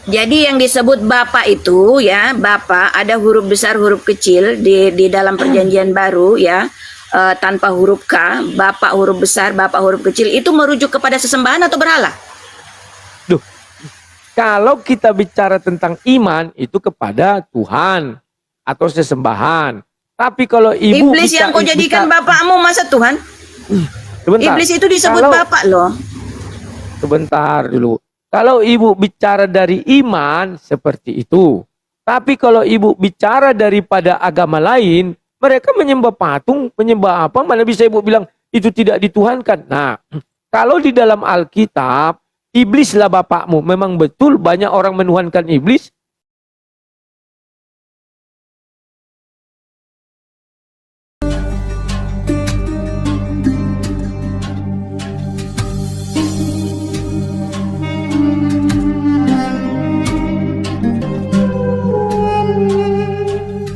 Jadi yang disebut Bapa itu ya, Bapa ada huruf besar, huruf kecil di dalam perjanjian baru ya, tanpa huruf K, Bapa huruf besar, Bapa huruf kecil itu merujuk kepada sesembahan atau berhala? Duh, kalau kita bicara tentang iman itu kepada Tuhan atau sesembahan. Tapi kalau ibu Iblis yang kau jadikan bapakmu masa Tuhan? sebentar. Iblis itu disebut Kalau- bapak loh. Sebentar dulu. Kalau ibu bicara dari iman seperti itu. Tapi kalau ibu bicara daripada agama lain, mereka menyembah patung, menyembah apa? Mana bisa ibu bilang itu tidak dituhankan? Nah, kalau di dalam Alkitab, iblislah bapakmu. Memang betul banyak orang menuhankan iblis.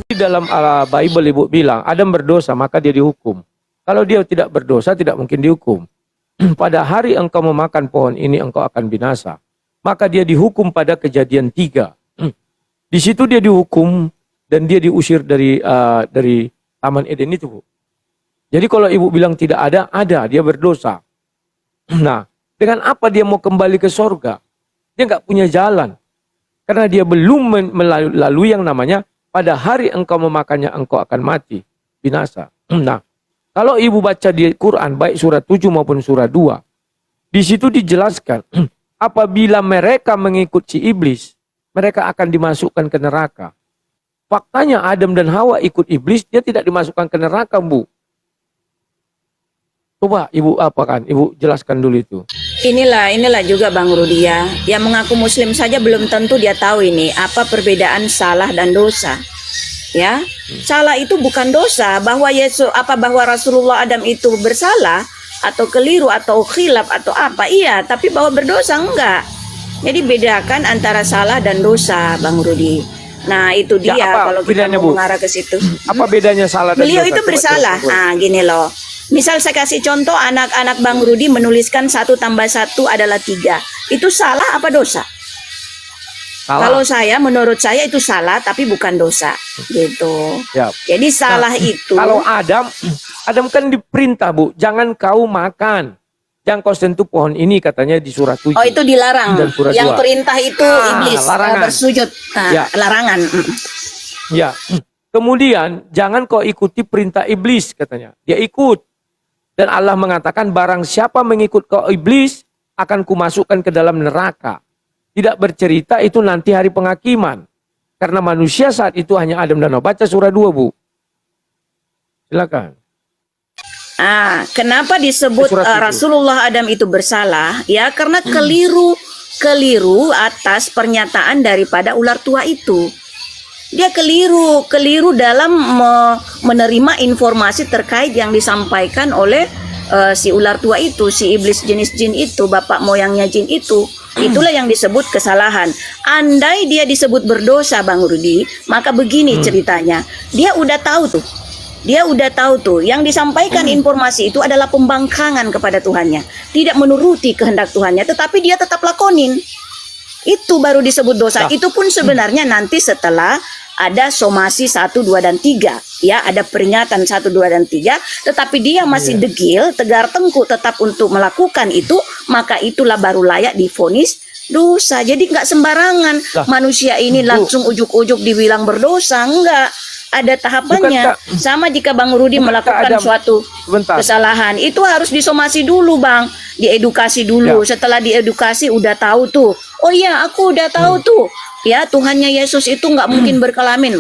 Di dalam Bible ibu bilang, Adam berdosa maka dia dihukum. Kalau dia tidak berdosa tidak mungkin dihukum. Pada hari engkau memakan pohon ini engkau akan binasa. Maka dia dihukum pada Kejadian 3. Di situ dia dihukum dan dia diusir dari Taman Eden itu, Bu. Jadi kalau ibu bilang tidak ada, dia berdosa. Nah, dengan apa dia mau kembali ke sorga? Dia nggak punya jalan. Karena dia belum melalui yang namanya pada hari engkau memakannya engkau akan mati, binasa. Nah, kalau ibu baca di Quran baik surat 7 maupun surat 2, di situ dijelaskan apabila mereka mengikut si iblis, mereka akan dimasukkan ke neraka. Faktanya Adam dan Hawa ikut iblis, dia tidak dimasukkan ke neraka, Bu. Coba ibu ibu jelaskan dulu itu. Inilah juga Bang Rudi ya. Yang mengaku muslim saja belum tentu dia tahu ini apa perbedaan salah dan dosa. Ya. Salah itu bukan dosa, bahwa bahwa Rasulullah Adam itu bersalah atau keliru atau khilaf atau apa. Iya, tapi bahwa berdosa enggak. Jadi bedakan antara salah dan dosa, Bang Rudi. Nah, itu dia Ya, kalau kita bedanya, mau Bu? mengarah ke situ. Apa bedanya salah dan Beliau dosa? itu Coba bersalah. jelaskan, Bu. Nah, gini loh. Misal saya kasih contoh anak-anak Bang Rudi menuliskan 1 tambah 1 adalah 3. Itu salah apa dosa? Salah. Kalau menurut saya itu salah tapi bukan dosa. Gitu. Ya. Jadi salah itu. Kalau Adam kan diperintah, Bu, jangan kau makan. Jangan kau sentuh pohon ini katanya di surat 7. Oh, itu dilarang. Dan surat Yang 2. perintah itu iblis larangan. bersujud. Nah, Ya. Larangan. Ya. Kemudian jangan kau ikuti perintah iblis katanya. Dia ikut. Dan Allah mengatakan barang siapa mengikut kau iblis akan kumasukkan ke dalam neraka. Tidak bercerita itu nanti hari penghakiman. Karena manusia saat itu hanya Adam dan Hawa. Baca surah 2, Bu. Silakan. Kenapa disebut Rasulullah Adam itu bersalah? Ya, karena keliru atas pernyataan daripada ular tua itu. Dia keliru dalam menerima informasi terkait yang disampaikan oleh si ular tua itu, si iblis jenis jin itu, bapak moyangnya jin itu. Itulah yang disebut kesalahan. Andai dia disebut berdosa, Bang Rudi, maka begini ceritanya. Dia udah tahu tuh, yang disampaikan informasi itu adalah pembangkangan kepada Tuhannya. Tidak menuruti kehendak Tuhannya, tetapi dia tetap lakonin. Itu baru disebut dosa. Itu pun sebenarnya nanti setelah ada somasi 1, 2, dan 3. Ya, ada peringatan 1, 2, dan 3. Tetapi dia masih degil, tegar tengkuk tetap untuk melakukan itu. Maka itulah baru layak divonis dosa. Jadi nggak sembarangan. Manusia ini langsung ujuk-ujuk dibilang berdosa. Enggak. Ada tahapannya. Sama jika Bang Rudi melakukan suatu kesalahan, itu harus disomasi dulu, Bang. Diedukasi dulu. Setelah diedukasi udah tahu tuh. Oh iya, aku udah tahu tuh. Ya, Tuhannya Yesus itu nggak mungkin berkelamin.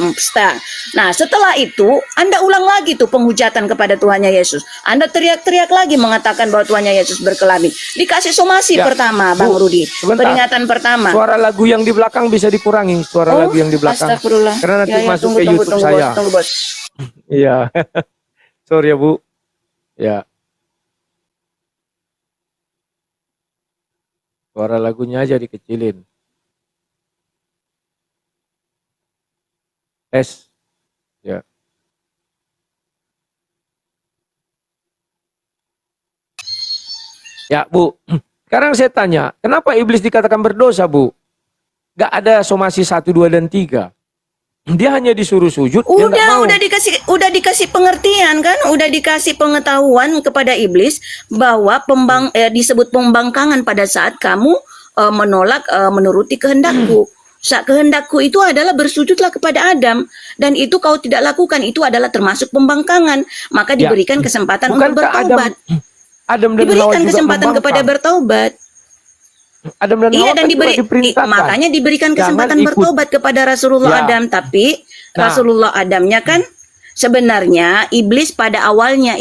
Nah, setelah itu Anda ulang lagi tuh penghujatan kepada Tuhannya Yesus. Anda teriak-teriak lagi mengatakan bahwa Tuhannya Yesus berkelamin. Dikasih somasi pertama, Bang Rudi. Peringatan pertama. Suara lagu yang di belakang bisa dikurangi. Suara lagu yang di belakang. Astagfirullah. Karena nanti masuk ke YouTube saya. Tunggu, bos. Iya. Sorry ya, Bu. Ya. Suara lagunya aja dikecilin. Tes. Ya. Ya, Bu. Sekarang saya tanya, kenapa iblis dikatakan berdosa, Bu? Gak ada somasi 1, 2, dan 3. Dia hanya disuruh sujud, dia nggak mau. Udah dikasih pengertian kan, udah dikasih pengetahuan kepada iblis bahwa disebut pembangkangan pada saat kamu menolak menuruti kehendakku. Saat kehendakku itu adalah bersujudlah kepada Adam, dan itu kau tidak lakukan, itu adalah termasuk pembangkangan. Maka diberikan kesempatan untuk bertaubat. Adam dan Hawa Diberikan juga kesempatan kepada bertaubat. Adam dan Hawa Dan diperintahkan. makanya diberikan kesempatan bertobat kepada Rasulullah Adam, tapi Rasulullah Adamnya kan sebenarnya iblis pada awalnya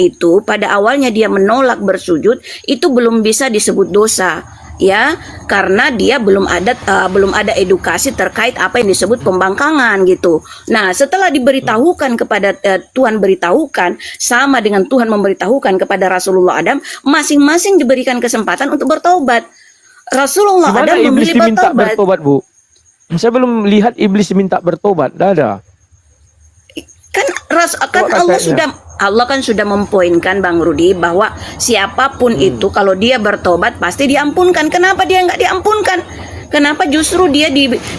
dia menolak bersujud, itu belum bisa disebut dosa, ya, karena dia belum ada edukasi terkait apa yang disebut pembangkangan gitu. Nah, setelah diberitahukan kepada Tuhan beritahukan sama dengan Tuhan memberitahukan kepada Rasulullah Adam, masing-masing diberikan kesempatan untuk bertobat. Rasulullah Adam memilih bertobat, Bu. Saya belum lihat iblis diminta bertobat, tidak ada. Kan Allah kan sudah mempoinkan, Bang Rudi, bahwa siapapun itu kalau dia bertobat pasti diampunkan. Kenapa dia nggak diampunkan? Kenapa justru dia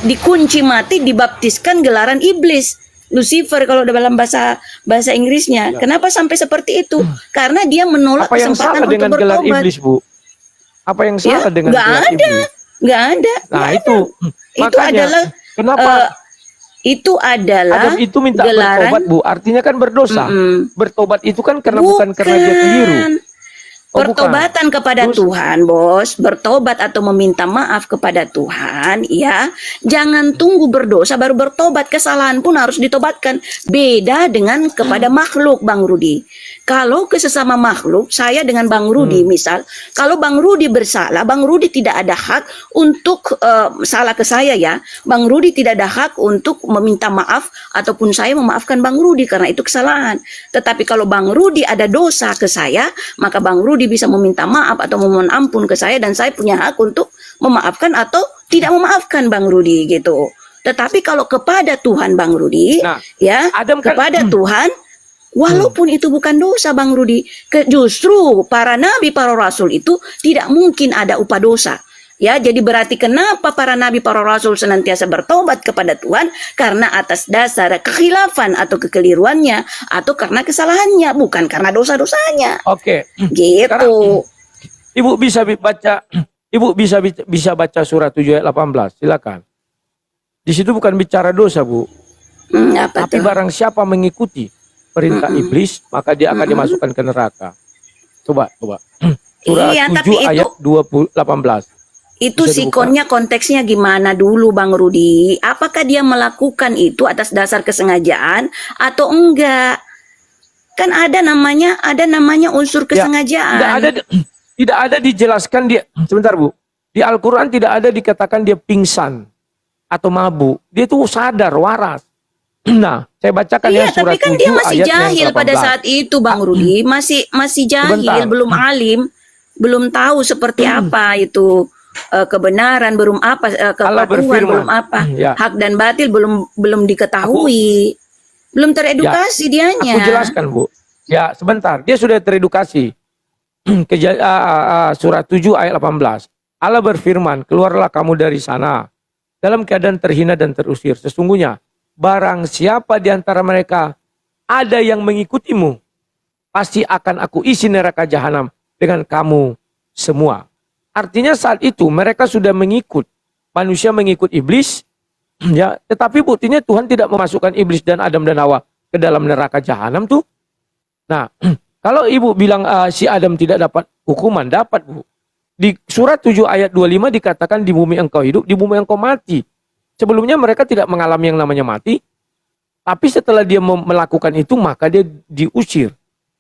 dikunci mati, dibaptiskan gelaran iblis, Lucifer kalau dalam bahasa Inggrisnya. Kenapa sampai seperti itu? Karena dia menolak kesempatan untuk bertobat. Apa yang salah dengan gelar iblis, Bu? Apa yang salah dengan gelar iblis? Nggak ada. Nah, itu makanya kenapa itu adalah Adam itu minta gelaran, bertobat, Bu. Artinya kan berdosa. Bertobat itu kan bukan karena dia keliru. Pertobatan kepada Tuhan, Bos. Bertobat atau meminta maaf kepada Tuhan, ya. Jangan tunggu berdosa baru bertobat. Kesalahan pun harus ditobatkan. Beda dengan kepada makhluk, Bang Rudi. Kalau ke sesama makhluk, saya dengan Bang Rudi misal, kalau Bang Rudi bersalah, Bang Rudi tidak ada hak untuk salah ke saya, ya. Bang Rudi tidak ada hak untuk meminta maaf ataupun saya memaafkan Bang Rudi karena itu kesalahan. Tetapi kalau Bang Rudi ada dosa ke saya, maka Bang Rudi bisa meminta maaf atau memohon ampun ke saya, dan saya punya hak untuk memaafkan atau tidak memaafkan Bang Rudi gitu. Tetapi kalau kepada Tuhan, Bang Rudi, ya, Adam kepada Tuhan, walaupun itu bukan dosa, Bang Rudi, justru para nabi, para rasul itu tidak mungkin ada upah dosa. Ya, jadi berarti kenapa para nabi, para rasul senantiasa bertobat kepada Tuhan? Karena atas dasar kekhilafan atau kekeliruannya, atau karena kesalahannya, bukan karena dosa-dosanya. Oke. Gitu. Sekarang, Ibu bisa baca surat 7 ayat 18. Silakan. Di situ bukan bicara dosa, Bu. Tapi barang siapa mengikuti perintah iblis, maka dia akan dimasukkan ke neraka. Coba. Surat 7 ayat 18. Itu sikonnya, konteksnya gimana dulu, Bang Rudi? Apakah dia melakukan itu atas dasar kesengajaan atau enggak? Kan ada namanya unsur kesengajaan. Tidak ada dijelaskan dia. Sebentar, Bu. Di Al-Quran tidak ada dikatakan dia pingsan atau mabuk. Dia itu sadar, waras. Nah, saya bacakan ya surat 7 ayat 18. Iya, tapi kan dia masih jahil pada saat itu, Bang Rudi. Masih jahil, sebentar. Belum alim, belum tahu seperti apa itu kebenaran, belum apa kepatuhan, belum apa hak dan batil, belum diketahui, belum teredukasi dianya. Aku jelaskan, Bu. Ya, sebentar. Dia sudah teredukasi. Surat 7 ayat 18. Allah berfirman, keluarlah kamu dari sana dalam keadaan terhina dan terusir. Sesungguhnya barang siapa di antara mereka ada yang mengikutimu, pasti akan aku isi neraka jahanam dengan kamu semua. Artinya saat itu mereka sudah mengikut, manusia mengikut iblis, ya. Tetapi buktinya Tuhan tidak memasukkan iblis dan Adam dan Hawa ke dalam neraka jahanam tuh. Nah, kalau ibu bilang si Adam tidak dapat hukuman, dapat, Bu. Di surat 7 ayat 25 dikatakan di bumi engkau hidup, di bumi engkau mati. Sebelumnya mereka tidak mengalami yang namanya mati, tapi setelah dia melakukan itu maka dia diusir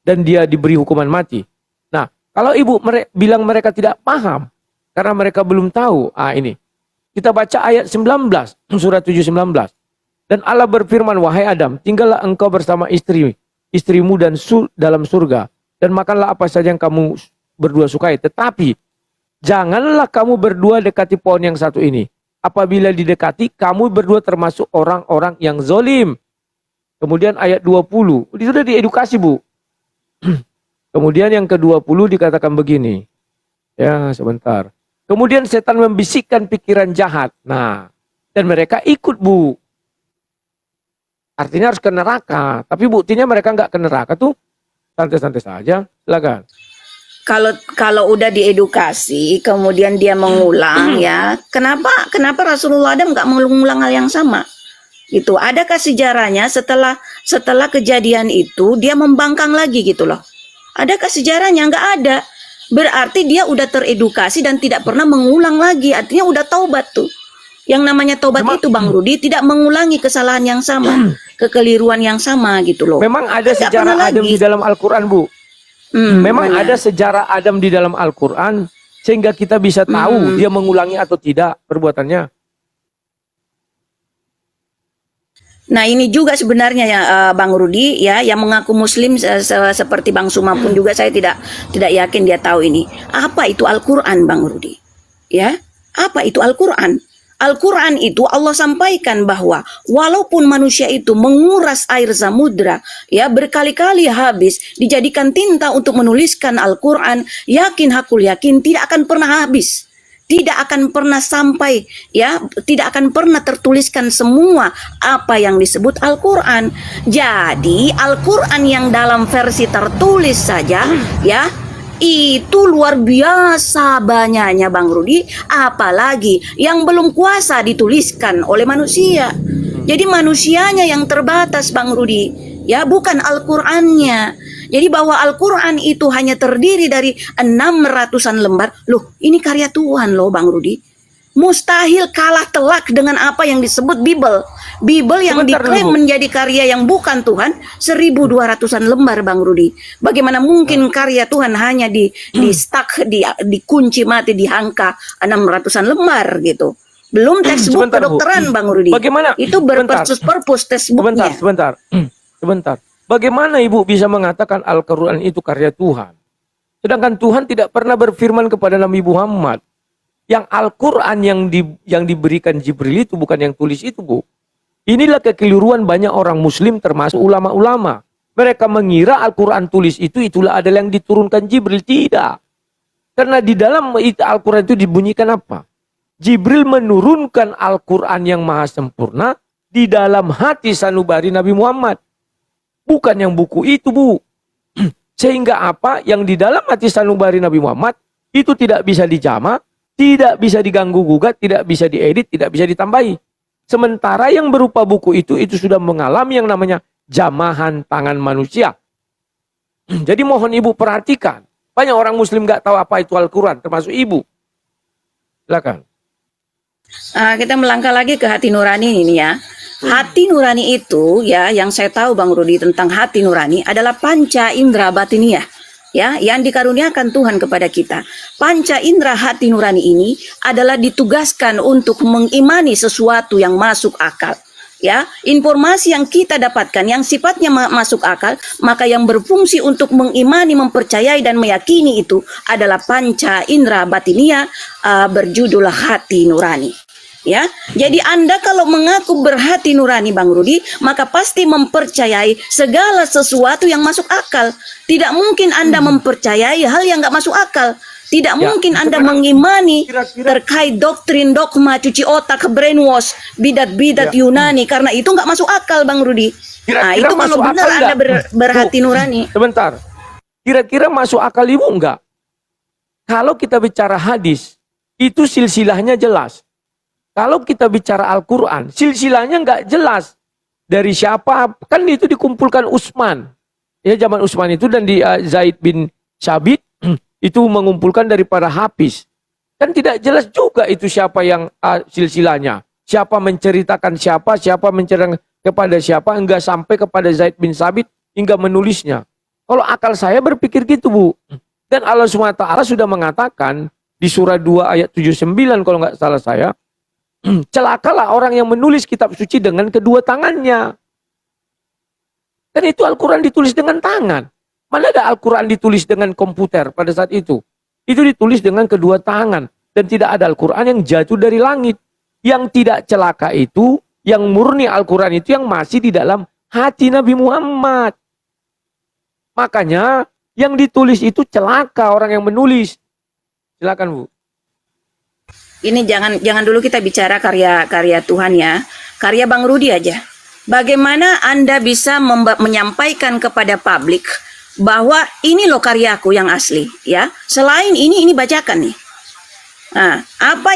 dan dia diberi hukuman mati. Nah, kalau ibu bilang mereka tidak paham karena mereka belum tahu, ini kita baca ayat 19, surat 7:19. Dan Allah berfirman, wahai Adam, tinggallah engkau bersama istrimu dan dalam surga, dan makanlah apa saja yang kamu berdua sukai. Tetapi janganlah kamu berdua dekati pohon yang satu ini. Apabila didekati, kamu berdua termasuk orang-orang yang zolim. Kemudian ayat 20, itu sudah diedukasi, Bu. Kemudian yang ke-20 dikatakan begini. Ya, sebentar. Kemudian setan membisikkan pikiran jahat. Nah, Dan mereka ikut, Bu. Artinya harus ke neraka. Tapi buktinya mereka nggak ke neraka tuh santai-santai saja. Silakan. Kalau udah diedukasi, kemudian dia mengulang ya, kenapa Rasulullah Adam nggak mengulang hal yang sama? Gitu. Adakah sejarahnya setelah kejadian itu dia membangkang lagi gitu loh? Adakah sejarahnya? Nggak ada. Berarti dia udah teredukasi dan tidak pernah mengulang lagi. Artinya udah taubat tuh. Yang namanya taubat itu Bang Rudi tidak mengulangi kesalahan yang sama, kekeliruan yang sama gitu loh. Memang ada Nggak sejarah pernah Adam lagi. di dalam Al-Quran, Bu. Memang Mana? ada sejarah Adam di dalam Al-Quran sehingga kita bisa tahu dia mengulangi atau tidak perbuatannya. Nah ini juga sebenarnya ya Bang Rudi ya yang mengaku Muslim seperti Bang Suma pun juga saya tidak yakin dia tahu ini. Apa itu Al-Quran Bang Rudi? Ya, apa itu Al-Quran? Al-Quran itu Allah sampaikan bahwa walaupun manusia itu menguras air samudra ya berkali-kali habis dijadikan tinta untuk menuliskan Al-Quran, hakul yakin tidak akan pernah habis. Tidak akan pernah sampai ya, tidak akan pernah tertuliskan semua apa yang disebut Al-Quran. Jadi Al-Quran yang dalam versi tertulis saja ya itu luar biasa banyaknya Bang Rudi, apalagi yang belum kuasa dituliskan oleh manusia. Jadi manusianya yang terbatas Bang Rudi ya, bukan Al-Qurannya. Jadi bahwa Al-Quran itu hanya terdiri dari 600-an lembar. Loh, ini karya Tuhan loh Bang Rudi. Mustahil kalah telak dengan apa yang disebut Bible. Bible yang diklaim menjadi karya yang bukan Tuhan 1.200-an lembar Bang Rudi. Bagaimana mungkin karya Tuhan hanya di-stuck, dikunci mati di angka 600-an lembar gitu. Belum textbook kedokteran Bang Rudi. Bagaimana? Itu berpurpose textbooknya. Sebentar. Bagaimana Ibu bisa mengatakan Al-Quran itu karya Tuhan? Sedangkan Tuhan tidak pernah berfirman kepada Nabi Muhammad. Yang Al-Quran yang diberikan Jibril itu bukan yang tulis itu, Bu. Inilah kekeliruan banyak orang Muslim termasuk ulama-ulama. Mereka mengira Al-Quran tulis itulah adalah yang diturunkan Jibril. Tidak. Karena di dalam Al-Quran itu dibunyikan apa? Jibril menurunkan Al-Quran yang maha sempurna di dalam hati sanubari Nabi Muhammad. Bukan yang buku itu, Bu. Sehingga apa? Yang di dalam hati sanubari Nabi Muhammad itu tidak bisa dijama, tidak bisa diganggu-gugat, tidak bisa diedit, tidak bisa ditambahi. Sementara yang berupa buku itu sudah mengalami yang namanya jamahan tangan manusia. Jadi mohon Ibu perhatikan. Banyak orang Muslim nggak tahu apa itu Al-Quran, termasuk Ibu. Silakan. Kita melangkah lagi ke hati nurani ini ya. Hati nurani itu ya, yang saya tahu Bang Rudi tentang hati nurani adalah panca indera batiniyah ya, yang dikaruniakan Tuhan kepada kita. Panca indera hati nurani ini adalah ditugaskan untuk mengimani sesuatu yang masuk akal. Ya, informasi yang kita dapatkan yang sifatnya masuk akal, maka yang berfungsi untuk mengimani, mempercayai dan meyakini itu adalah panca indera batiniyah berjudul hati nurani. Ya, jadi Anda kalau mengaku berhati nurani Bang Rudi, maka pasti mempercayai segala sesuatu yang masuk akal. Tidak mungkin Anda mempercayai hal yang nggak masuk akal. Tidak mungkin Anda mengimani terkait doktrin, dogma, cuci otak, brainwash, bidat-bidat Yunani, karena itu nggak masuk akal Bang Rudi. Nah, itu kalau benar Anda berhati nurani. Sebentar. Kira-kira masuk akal Ibu enggak? Kalau kita bicara hadis, itu silsilahnya jelas. Kalau kita bicara Al-Quran, silsilahnya nggak jelas. Dari siapa, kan itu dikumpulkan Utsman. Ya, zaman Utsman itu dan di Zaid bin Sabit, itu mengumpulkan daripada Hafiz. Kan tidak jelas juga itu siapa yang silsilahnya. Siapa menceritakan siapa menceritakan kepada siapa, enggak sampai kepada Zaid bin Sabit hingga menulisnya. Kalau akal saya berpikir gitu, Bu. Dan Allah SWT sudah mengatakan di surah 2 ayat 79 kalau nggak salah saya, celakalah orang yang menulis kitab suci dengan kedua tangannya. Dan itu Al-Quran ditulis dengan tangan. Mana ada Al-Quran ditulis dengan komputer pada saat itu? Itu ditulis dengan kedua tangan. Dan tidak ada Al-Quran yang jatuh dari langit. Yang tidak celaka itu, yang murni Al-Quran itu yang masih di dalam hati Nabi Muhammad. Makanya yang ditulis itu celaka orang yang menulis. Silakan Bu. Ini jangan dulu kita bicara karya Tuhan ya. Karya Bang Rudi aja. Bagaimana Anda bisa menyampaikan kepada publik bahwa ini loh karyaku yang asli ya. Selain ini bacakan nih. Nah, apa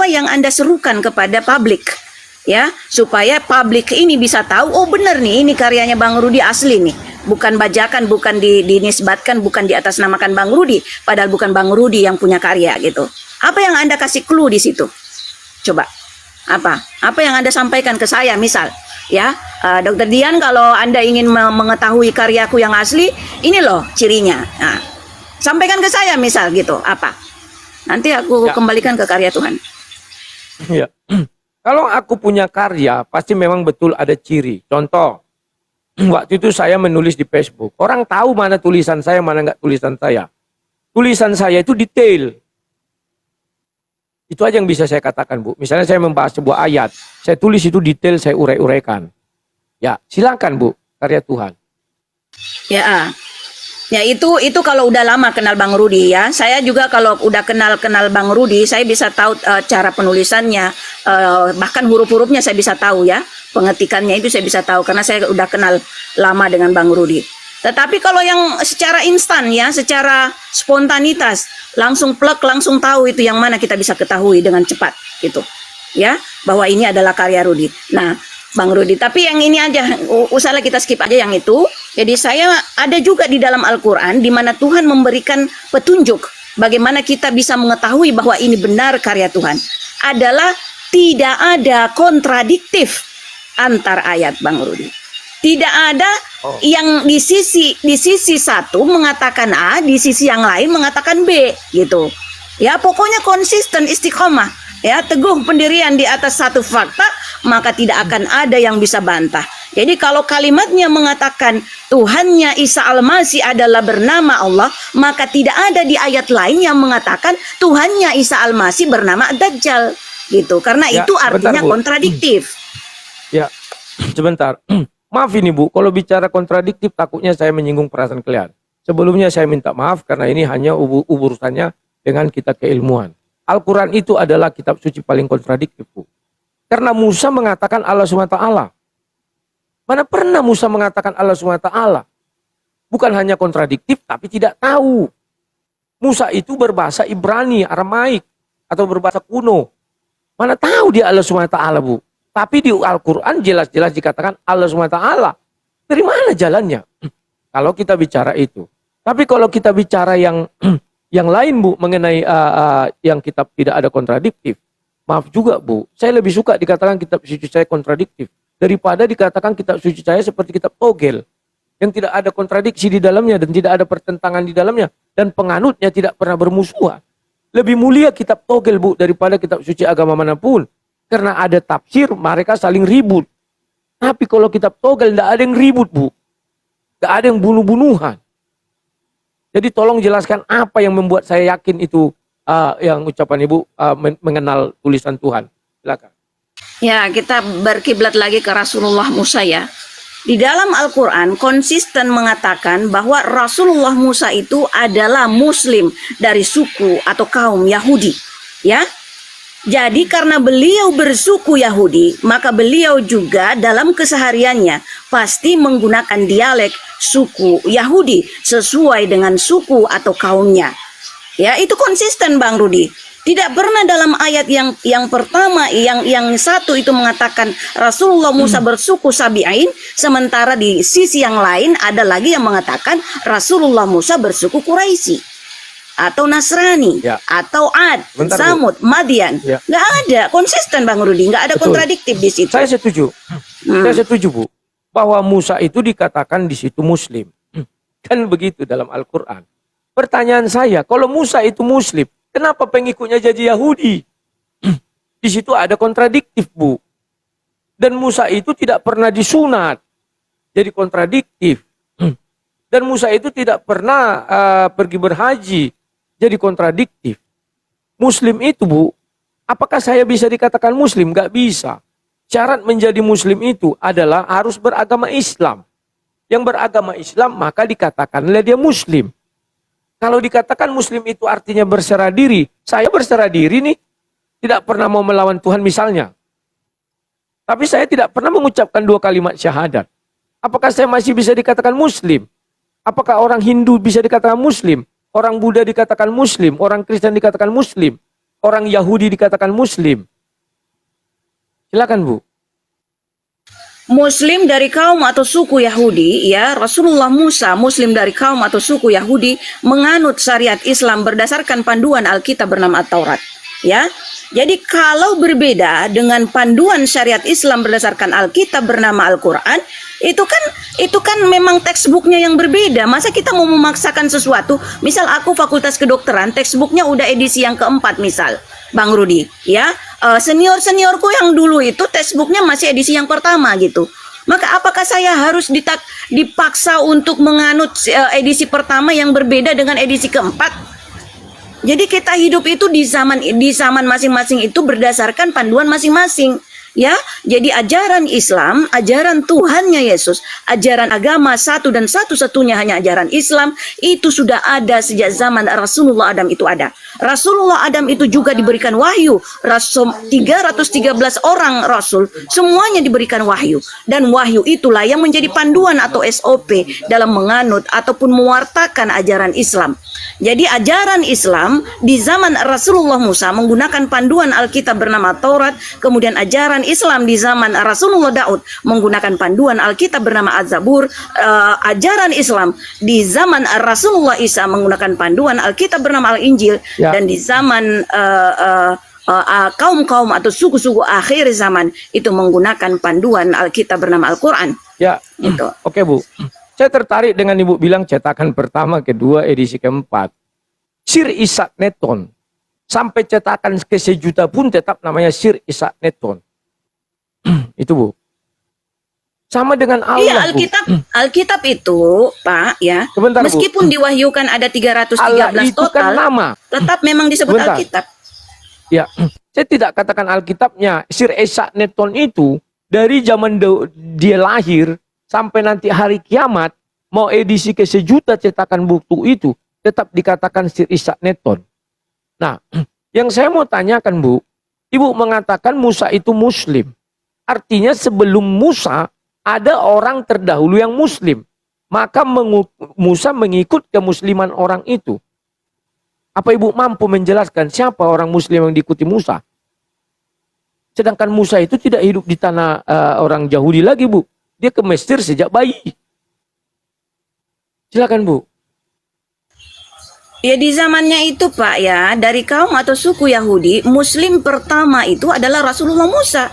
yang Anda serukan kepada publik ya, supaya publik ini bisa tahu, oh benar nih ini karyanya Bang Rudi asli nih. Bukan bajakan, bukan dinisbatkan, bukan diatasnamakan Bang Rudi, padahal bukan Bang Rudi yang punya karya gitu. Apa yang Anda kasih clue di situ? Coba. Apa yang Anda sampaikan ke saya misal ya, Dokter Dian, kalau Anda ingin mengetahui karyaku yang asli, ini loh cirinya. Nah, sampaikan ke saya misal gitu, apa? Nanti aku kembalikan ke karya Tuhan. Ya. Kalau aku punya karya, pasti memang betul ada ciri. Contoh, waktu itu saya menulis di Facebook. Orang tahu mana tulisan saya, mana enggak tulisan saya. Tulisan saya itu detail. Itu aja yang bisa saya katakan, Bu. Misalnya saya membahas sebuah ayat, saya tulis itu detail, saya urai-uraikan. Ya, silakan, Bu, karya Tuhan. Ya itu kalau udah lama kenal Bang Rudi ya. Saya juga kalau udah kenal Bang Rudi, saya bisa tahu cara penulisannya, bahkan huruf-hurufnya saya bisa tahu ya. Pengetikannya itu saya bisa tahu karena saya udah kenal lama dengan Bang Rudi. Tetapi kalau yang secara instan ya, secara spontanitas, langsung plek, langsung tahu itu yang mana kita bisa ketahui dengan cepat gitu. Ya, bahwa ini adalah karya Rudi. Nah, Bang Rudi, tapi yang ini aja, usahlah kita skip aja yang itu. Jadi saya ada juga di dalam Al-Quran di mana Tuhan memberikan petunjuk bagaimana kita bisa mengetahui bahwa ini benar karya Tuhan. Adalah tidak ada kontradiktif antar ayat, Bang Rudi. Tidak ada yang di sisi satu mengatakan A, di sisi yang lain mengatakan B gitu. Ya, pokoknya konsisten, istiqomah, ya, teguh pendirian di atas satu fakta, maka tidak akan ada yang bisa bantah. Jadi kalau kalimatnya mengatakan Tuhannya Isa Al-Masih adalah bernama Allah, maka tidak ada di ayat lain yang mengatakan Tuhannya Isa Al-Masih bernama Dajjal gitu. Karena Ya, itu artinya sebentar, Bu. kontradiktif. Ya, sebentar. Maaf ini, Bu, kalau bicara kontradiktif takutnya saya menyinggung perasaan kalian. Sebelumnya saya minta maaf karena ini hanya urusannya dengan kita keilmuan. Al-Quran itu adalah kitab suci paling kontradiktif, Bu. Karena Musa mengatakan Allah SWT. Mana pernah Musa mengatakan Allah SWT? Bukan hanya kontradiktif, tapi tidak tahu. Musa itu berbahasa Ibrani, Aramaik, atau berbahasa kuno. Mana tahu dia Allah SWT, Bu. Tapi di Al-Quran jelas-jelas dikatakan Allah SWT. Dari mana jalannya? Kalau kita bicara itu. Tapi kalau kita bicara yang lain, Bu, mengenai yang kitab tidak ada kontradiktif. Maaf juga, Bu. Saya lebih suka dikatakan kitab suci saya kontradiktif daripada dikatakan kitab suci saya seperti kitab togel yang tidak ada kontradiksi di dalamnya dan tidak ada pertentangan di dalamnya dan penganutnya tidak pernah bermusuhan. Lebih mulia kitab togel, Bu, daripada kitab suci agama manapun. Karena ada tafsir, mereka saling ribut. Tapi kalau kitab togel tidak ada yang ribut, Bu. Tidak ada yang bunuh-bunuhan. Jadi tolong jelaskan apa yang membuat saya yakin itu yang ucapan Ibu mengenal tulisan Tuhan. Silakan. Ya, kita berkiblat lagi ke Rasulullah Musa ya. Di dalam Al-Quran konsisten mengatakan bahwa Rasulullah Musa itu adalah Muslim dari suku atau kaum Yahudi. Ya, jadi karena beliau bersuku Yahudi, maka beliau juga dalam kesehariannya pasti menggunakan dialek suku Yahudi sesuai dengan suku atau kaumnya. Ya, itu konsisten, Bang Rudi. Tidak pernah dalam ayat yang pertama yang satu itu mengatakan Rasulullah Musa bersuku Sabi'in, sementara di sisi yang lain ada lagi yang mengatakan Rasulullah Musa bersuku Quraisy atau Nasrani, Ya. atau Ad, Bentar, Bu. Samud, Madian. Ya. Nggak ada, konsisten Bang Rudi, nggak ada Betul. kontradiktif di situ. Saya setuju. Saya setuju, Bu. Bahwa Musa itu dikatakan di situ Muslim. Kan begitu dalam Al-Quran. Pertanyaan saya, kalau Musa itu Muslim, kenapa pengikutnya jadi Yahudi? Di situ ada kontradiktif, Bu. Dan Musa itu tidak pernah disunat. Jadi kontradiktif. Dan Musa itu tidak pernah pergi berhaji. Jadi kontradiktif. Muslim itu, Bu, apakah saya bisa dikatakan Muslim? Gak bisa. Syarat menjadi Muslim itu adalah harus beragama Islam. Yang beragama Islam maka dikatakanlah dia Muslim. Kalau dikatakan Muslim itu artinya berserah diri, saya berserah diri nih. tidak pernah mau melawan Tuhan misalnya. Tapi saya tidak pernah mengucapkan 2 kalimat syahadat. Apakah saya masih bisa dikatakan Muslim? Apakah orang Hindu bisa dikatakan Muslim? Orang Buddha dikatakan Muslim? Orang Kristen dikatakan Muslim? Orang Yahudi dikatakan Muslim? Silakan Bu. Muslim dari kaum atau suku Yahudi, ya, Rasulullah Musa, Muslim dari kaum atau suku Yahudi, menganut syariat Islam berdasarkan panduan Alkitab bernama Taurat, ya. Jadi kalau berbeda dengan panduan syariat Islam berdasarkan Alkitab bernama Al-Quran, itu kan memang textbooknya yang berbeda. Masa kita mau memaksakan sesuatu? Misal aku fakultas kedokteran, textbooknya udah edisi yang keempat misal, Bang Rudi, ya. Senior-seniorku yang dulu itu textbooknya masih edisi yang pertama gitu. Maka apakah saya harus dipaksa untuk menganut edisi pertama yang berbeda dengan edisi keempat? Jadi kita hidup itu di zaman masing-masing itu berdasarkan panduan masing-masing. Ya, jadi ajaran Islam, ajaran Tuhannya Yesus, ajaran agama satu dan satu-satunya hanya ajaran Islam, itu sudah ada sejak zaman Rasulullah Adam itu ada. Rasulullah Adam itu juga diberikan wahyu. 313 orang Rasul, semuanya diberikan wahyu. Dan wahyu itulah yang menjadi panduan atau SOP dalam menganut ataupun mewartakan ajaran Islam. Jadi ajaran Islam di zaman Rasulullah Musa menggunakan panduan Alkitab bernama Taurat, kemudian ajaran Islam di zaman Rasulullah Daud menggunakan panduan Alkitab bernama Az-Zabur, ajaran Islam di zaman Rasulullah Isa menggunakan panduan Alkitab bernama Al-Injil, Ya. dan di zaman kaum-kaum atau suku-suku akhir zaman itu menggunakan panduan Alkitab bernama Al-Quran. Ya, Gitu. oke Bu. Saya tertarik dengan Ibu bilang cetakan pertama, kedua, edisi keempat. Sir Isaac Newton. Sampai cetakan ke 1 juta pun tetap namanya Sir Isaac Newton. Itu Bu. Sama dengan Allah, Iya, Bu. Alkitab itu, Pak, ya. Sebentar, Bu. Meskipun diwahyukan ada 313 Allah itu total, kan nama. tetap memang disebut Sebentar. Alkitab. Ya, saya tidak katakan Alkitabnya. Sir Isaac Newton itu dari zaman dia lahir sampai nanti hari kiamat, mau edisi ke 1 juta cetakan buku itu tetap dikatakan Sir Isaac Newton. Nah, yang saya mau tanyakan Bu, Ibu mengatakan Musa itu Muslim. Artinya sebelum Musa ada orang terdahulu yang Muslim. Maka Musa mengikut kemusliman orang itu. Apa Ibu mampu menjelaskan siapa orang Muslim yang diikuti Musa? Sedangkan Musa itu tidak hidup di tanah orang Yahudi lagi, Bu. Dia ke Mesir sejak bayi. Silakan, Bu. Ya di zamannya itu, Pak, ya, dari kaum atau suku Yahudi, Muslim pertama itu adalah Rasulullah Musa.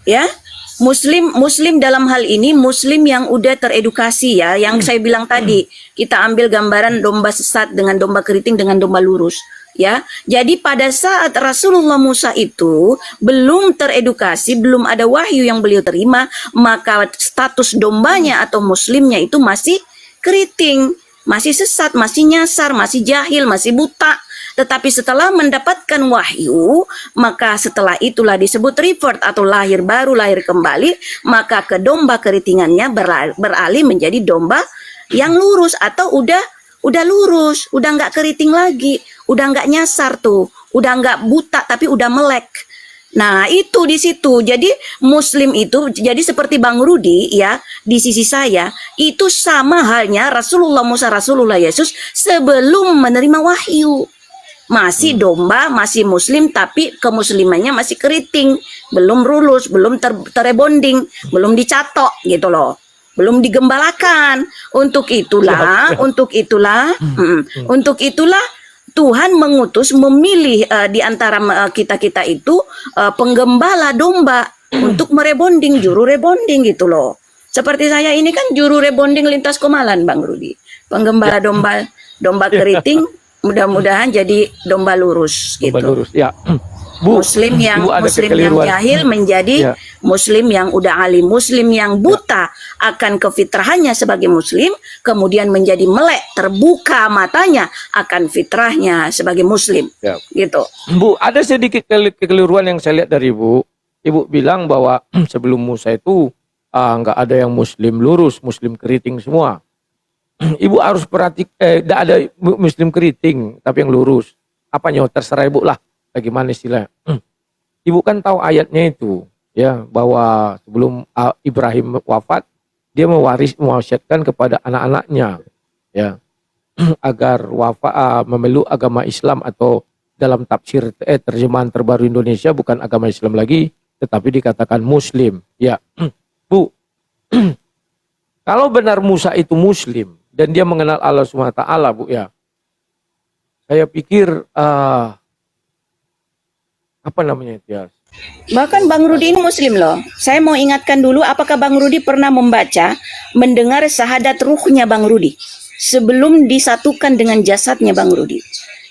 Ya, Muslim dalam hal ini Muslim yang udah teredukasi, ya, yang saya bilang tadi, kita ambil gambaran domba sesat dengan domba keriting dengan domba lurus. Ya, jadi pada saat Rasulullah Musa itu belum teredukasi, belum ada wahyu yang beliau terima, maka status dombanya atau muslimnya itu masih keriting, masih sesat, masih nyasar, masih jahil, masih buta. Tetapi setelah mendapatkan wahyu, maka setelah itulah disebut revert atau lahir baru, lahir kembali, maka ke domba keritingannya beralih menjadi domba yang lurus atau udah lurus, udah nggak keriting lagi, udah nggak nyasar tuh, udah nggak buta tapi udah melek. Nah itu di situ. Jadi Muslim itu jadi seperti Bang Rudi, ya, di sisi saya itu sama halnya Rasulullah Musa, Rasulullah Yesus sebelum menerima wahyu. Masih domba, masih Muslim, tapi kemuslimannya masih keriting, belum lurus, belum terebonding, belum dicatok gitu loh, belum digembalakan. Untuk itulah Tuhan mengutus, memilih di antara kita itu penggembala domba untuk merebonding, juru rebonding gitu loh. Seperti saya ini kan juru rebonding lintas Komalan, Bang Rudi. Penggembala domba keriting, mudah-mudahan jadi domba lurus gitu. Domba lurus, ya. Bu, Muslim yang kekeliruan. jahil menjadi Muslim yang udah alim, Muslim yang buta akan kefitrahannya sebagai Muslim, kemudian menjadi melek, terbuka matanya akan fitrahnya sebagai Muslim. Ya. Gitu. Bu, ada sedikit kekeliruan yang saya lihat dari Ibu. Ibu bilang bahwa sebelum Musa itu nggak ada yang Muslim lurus, Muslim keriting semua. Ibu harus perhatikan, tidak ada Muslim keriting, tapi yang lurus. Apanya terserah Ibu lah. bagaimana istilahnya? Ibu kan tahu ayatnya itu, ya, bahwa sebelum Ibrahim wafat, dia mewasiatkan kepada anak-anaknya, ya, agar memeluk agama Islam, atau dalam tafsir terjemahan terbaru Indonesia bukan agama Islam lagi, tetapi dikatakan Muslim. Ya, Bu, kalau benar Musa itu Muslim dan dia mengenal Allah SWT, Bu, ya, saya pikir apa namanya itu, ya? Bahkan Bang Rudi ini Muslim loh. Saya mau ingatkan dulu, apakah Bang Rudi pernah mendengar syahadat ruhnya Bang Rudi sebelum disatukan dengan jasadnya Bang Rudi.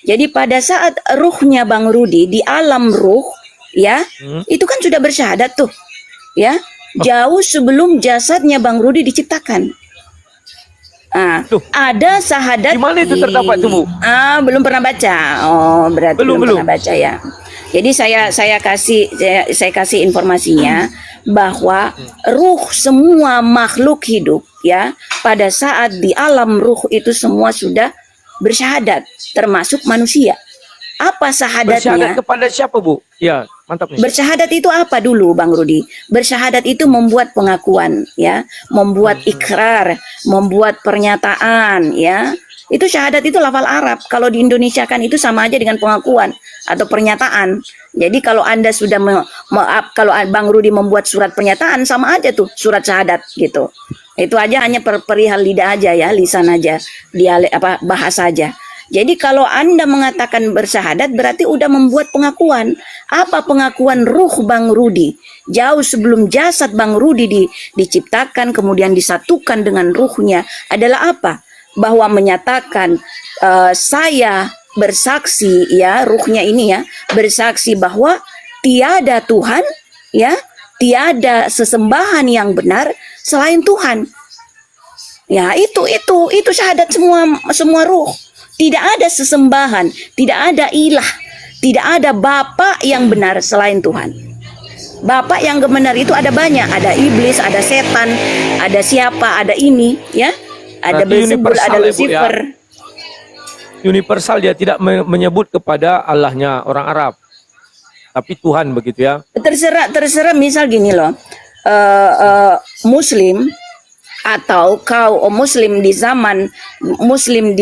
Jadi pada saat ruhnya Bang Rudi di alam ruh, ya, itu kan sudah bersyahadat tuh, ya, jauh sebelum jasadnya Bang Rudi diciptakan. Ada syahadat. Gimana itu terdapat tuh, Bu? Belum pernah baca. Oh, berarti belum pernah baca ya. Jadi saya kasih informasinya bahwa ruh semua makhluk hidup, ya, pada saat di alam ruh itu semua sudah bersyahadat, termasuk manusia. Apa syahadatnya? Bersyahadat kepada siapa, Bu? Ya, mantap nih. Bersyahadat itu apa dulu, Bang Rudi? Bersyahadat itu membuat pengakuan, ya, membuat ikrar, membuat pernyataan, ya. Itu syahadat itu lafal Arab. Kalau di Indonesia kan itu sama aja dengan pengakuan atau pernyataan. Jadi kalau Anda sudah kalau Bang Rudi membuat surat pernyataan, sama aja tuh surat syahadat gitu. Itu aja hanya perihal lidah aja, ya, lisan aja, dialek bahasa aja. Jadi kalau Anda mengatakan bersyahadat berarti udah membuat pengakuan. Apa pengakuan ruh Bang Rudi? Jauh sebelum jasad Bang Rudi diciptakan kemudian disatukan dengan ruhnya adalah apa? Bahwa menyatakan saya bersaksi, ya, ruhnya ini, ya, bersaksi bahwa tiada Tuhan, ya, tiada sesembahan yang benar selain Tuhan. Ya, itu syahadat semua ruh. Tidak ada sesembahan, tidak ada ilah, tidak ada Bapa yang benar selain Tuhan. Bapak yang benar itu ada banyak, ada iblis, ada setan, ada siapa, ada ini, ya, ada Beelzebul, ada Lucifer. Ya. Universal, dia tidak menyebut kepada Allahnya orang Arab, tapi Tuhan, begitu ya. Terserah misal gini loh, Muslim atau kaum Muslim di zaman Muslim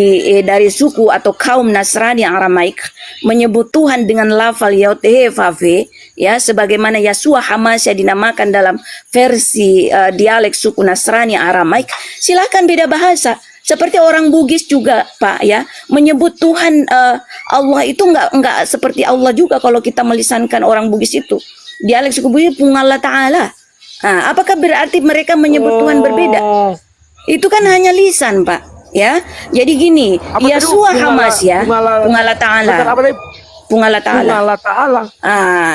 dari suku atau kaum Nasrani Aramaik menyebut Tuhan dengan lafal Yod-He-Vav-He, ya, sebagaimana Yahshua Hamasya dinamakan dalam versi dialek suku Nasrani Aramaik. Silakan beda bahasa. Seperti orang Bugis juga, Pak, ya, menyebut Tuhan Allah itu enggak seperti Allah juga kalau kita melisankan orang Bugis itu. Dialek suku Bugis Pungallah Ta'ala. Apakah berarti mereka menyebut Tuhan berbeda? Itu kan hanya lisan, Pak, ya. Jadi gini, Yahshua Hamasya Pungallah Ta'ala. Pungallah Ta'ala.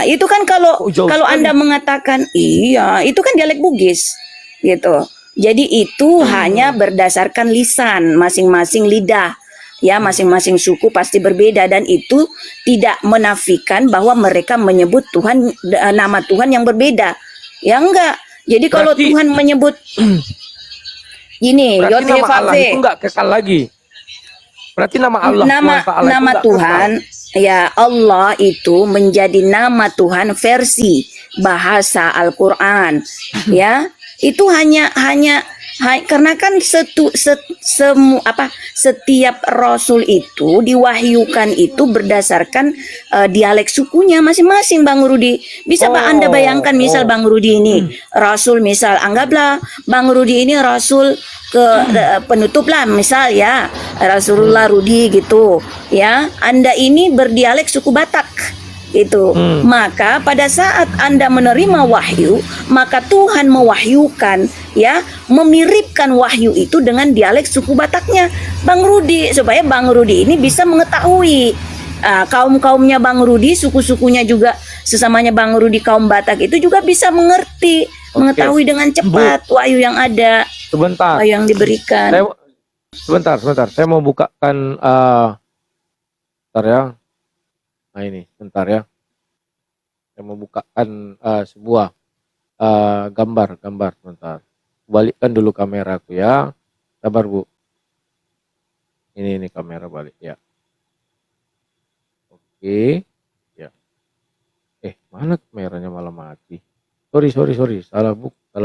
Itu kan kalau Anda mengatakan iya, itu kan dialek Bugis, gitu. Jadi itu hanya berdasarkan lisan masing-masing lidah, ya, masing-masing suku pasti berbeda, dan itu tidak menafikan bahwa mereka menyebut Tuhan nama Tuhan yang berbeda. Ya enggak. Jadi kalau Tuhan menyebut ini Yod-He-Vav-He itu enggak kekal lagi. Berarti nama Allah nama Tuhan kekal. Ya, Allah itu menjadi nama Tuhan versi bahasa Al-Qur'an, ya. Itu hanya karena kan setiap rasul itu diwahyukan itu berdasarkan dialek sukunya masing-masing, Bang Rudi. Bisa Pak Anda bayangkan misal Bang Rudi ini rasul, misal anggaplah Bang Rudi ini rasul penutup lah misal, ya, Rasulullah Rudi gitu, ya. Anda ini berdialek suku Batak itu. Maka pada saat Anda menerima wahyu, maka Tuhan mewahyukan, ya, memiripkan wahyu itu dengan dialek suku Bataknya Bang Rudi, supaya Bang Rudi ini bisa mengetahui kaum-kaumnya Bang Rudi, suku-sukunya juga sesamanya Bang Rudi kaum Batak itu juga bisa mengerti, mengetahui dengan cepat wahyu yang ada, sebentar, wahyu yang diberikan. Sebentar, saya mau bukakan bentar, ya. Nah ini, bentar, ya. Saya mau bukakan sebuah gambar, bentar. Balikkan dulu kameraku, ya. Sabar, Bu. Ini kamera balik, ya. Oke, ya. Mana kameranya malah mati. Sorry. Salah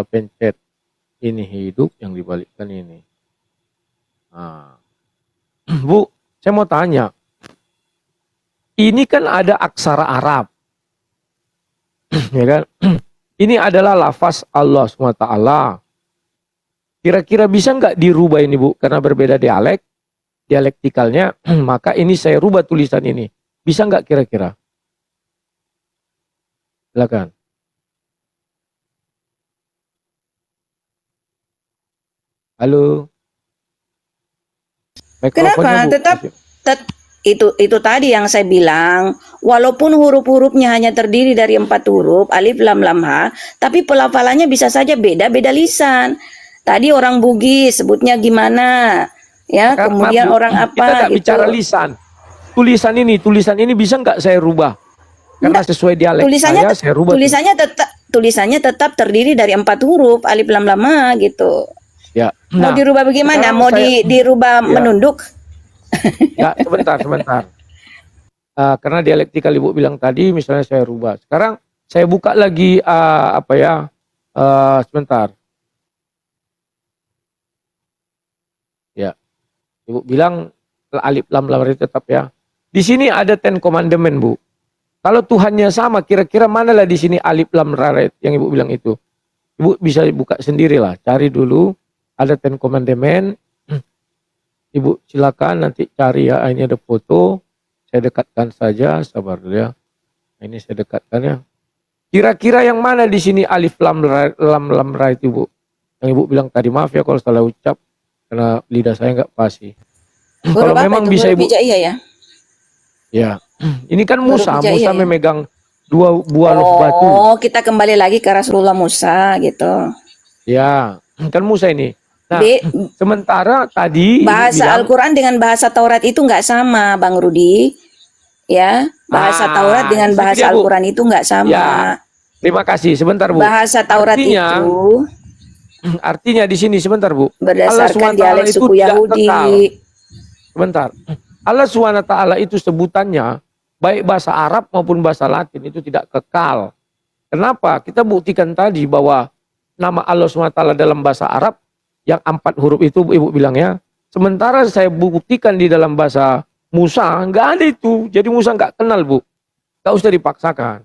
pencet. Ini hidup yang dibalikkan ini. Nah. Bu, saya mau tanya. Ini kan ada aksara Arab. Ya kan? Ini adalah lafaz Allah SWT. Kira-kira bisa nggak dirubah ini, Bu? Karena berbeda dialektikalnya, maka ini saya rubah tulisan ini. Bisa nggak kira-kira? Silakan. Halo. Kenapa? Bu. Itu tadi yang saya bilang, walaupun huruf-hurufnya hanya terdiri dari 4 huruf, alif, lam, ha, tapi pelafalannya bisa saja beda-beda lisan. Tadi orang Bugis sebutnya gimana, ya, kemudian Bu, orang apa kita nggak gitu. bicara lisan. Tulisan ini bisa nggak saya rubah? Karena sesuai dialek saya rubah. Tulisannya tetap terdiri dari 4 huruf, alif, lam, ha, gitu. Ya. Mau dirubah bagaimana? Mau dirubah menunduk? Ya, sebentar. Karena dialektikal Ibu bilang tadi, misalnya saya rubah. Sekarang saya buka lagi sebentar. Ya, Ibu bilang alif lam itu tetap ya. Di sini ada 10 commandment, Bu. Kalau Tuhannya sama, kira-kira manalah di sini alif lam yang Ibu bilang itu. Ibu bisa buka sendirilah, cari dulu. Ada 10 commandment. Ibu silakan nanti cari ya. Ini ada foto. Saya dekatkan saja, sabar dulu ya. Ini saya dekatkan ya. Kira-kira yang mana di sini alif lam itu, Bu? Yang Ibu bilang tadi, maaf ya kalau salah ucap karena lidah saya nggak pasti. Kalau memang bisa Ibu. Ya. Ya. Ini kan Musa memegang 2 buah batu. Oh, kita kembali lagi ke Rasulullah Musa gitu. Ya, kan Musa ini. Nah, sementara tadi bahasa Al-Quran dengan bahasa Taurat itu nggak sama, Bang Rudi. Ya, bahasa Taurat dengan bahasa Al-Quran itu nggak sama. Ya, terima kasih. Sebentar, Bu. Bahasa Taurat artinya di sini sebentar, Bu. Berdasarkan dialek suku Yahudi. Sebentar. Allah SWT itu sebutannya baik bahasa Arab maupun bahasa Latin itu tidak kekal. Kenapa? Kita buktikan tadi bahwa nama Allah SWT dalam bahasa Arab yang 4 huruf itu Ibu bilang ya. Sementara saya buktikan di dalam bahasa Musa nggak ada itu. Jadi Musa nggak kenal, Bu. Nggak usah dipaksakan.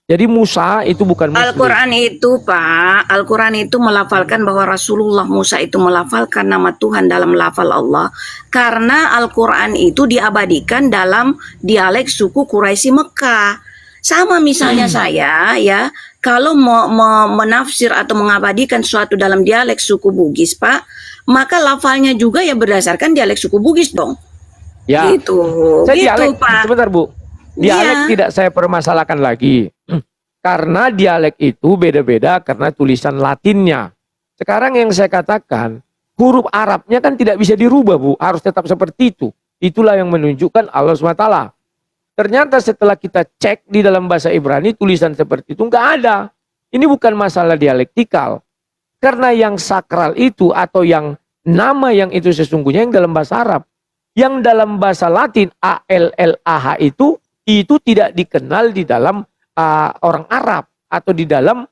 Jadi Musa itu bukan Muslim. Al-Quran itu, Pak, Al-Quran itu melafalkan bahwa Rasulullah Musa itu melafalkan nama Tuhan dalam lafal Allah. Karena Al-Quran itu diabadikan dalam dialek suku Quraisy Mekah. Sama misalnya saya ya, kalau mau menafsir atau mengabadikan suatu dalam dialek suku Bugis, Pak, maka lafalnya juga ya berdasarkan dialek suku Bugis dong. Ya. Gitu. Dialek, Pak. Sebentar, Bu. Dialek tidak saya permasalahkan lagi. Karena dialek itu beda-beda karena tulisan Latinnya. Sekarang yang saya katakan, huruf Arabnya kan tidak bisa dirubah, Bu. Harus tetap seperti itu. Itulah yang menunjukkan Allah SWT. Ternyata setelah kita cek di dalam bahasa Ibrani, tulisan seperti itu nggak ada. Ini bukan masalah dialektikal. Karena yang sakral itu atau yang nama yang itu sesungguhnya yang dalam bahasa Arab. Yang dalam bahasa Latin, ALLAH itu tidak dikenal di dalam orang Arab. Atau di dalam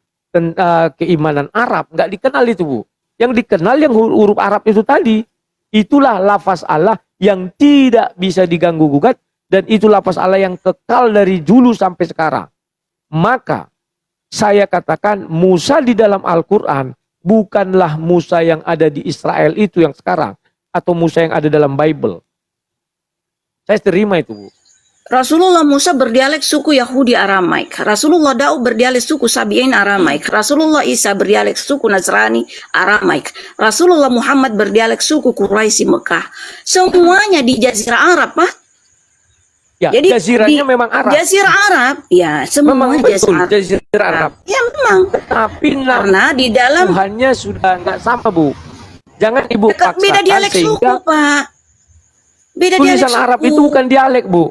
keimanan Arab. Nggak dikenal itu, Bu. Yang dikenal yang huruf Arab itu tadi. Itulah lafaz Allah yang tidak bisa diganggu-gugat. Dan itu lafaz Allah yang kekal dari dulu sampai sekarang. Maka saya katakan Musa di dalam Al-Quran bukanlah Musa yang ada di Israel itu yang sekarang. Atau Musa yang ada dalam Bible. Saya terima itu, Bu. Rasulullah Musa berdialek suku Yahudi Aramaik. Rasulullah Daud berdialek suku Sabi'in Aramaik. Rasulullah Isa berdialek suku Nasrani Aramaik. Rasulullah Muhammad berdialek suku Quraisy Mekah. Semuanya di Jazirah Arab, Pak. Ya, jadi jazirahnya memang Arab. Jazirah Arab, ya semua memang betul jazirah Arab. Ya memang. Tapi karena di dalam Tuhannya sudah nggak sama, Bu. Jangan Ibu paksakan beda dialek suku, Pak. Beda tulisan dialek Arab suku. itu bukan dialek, Bu.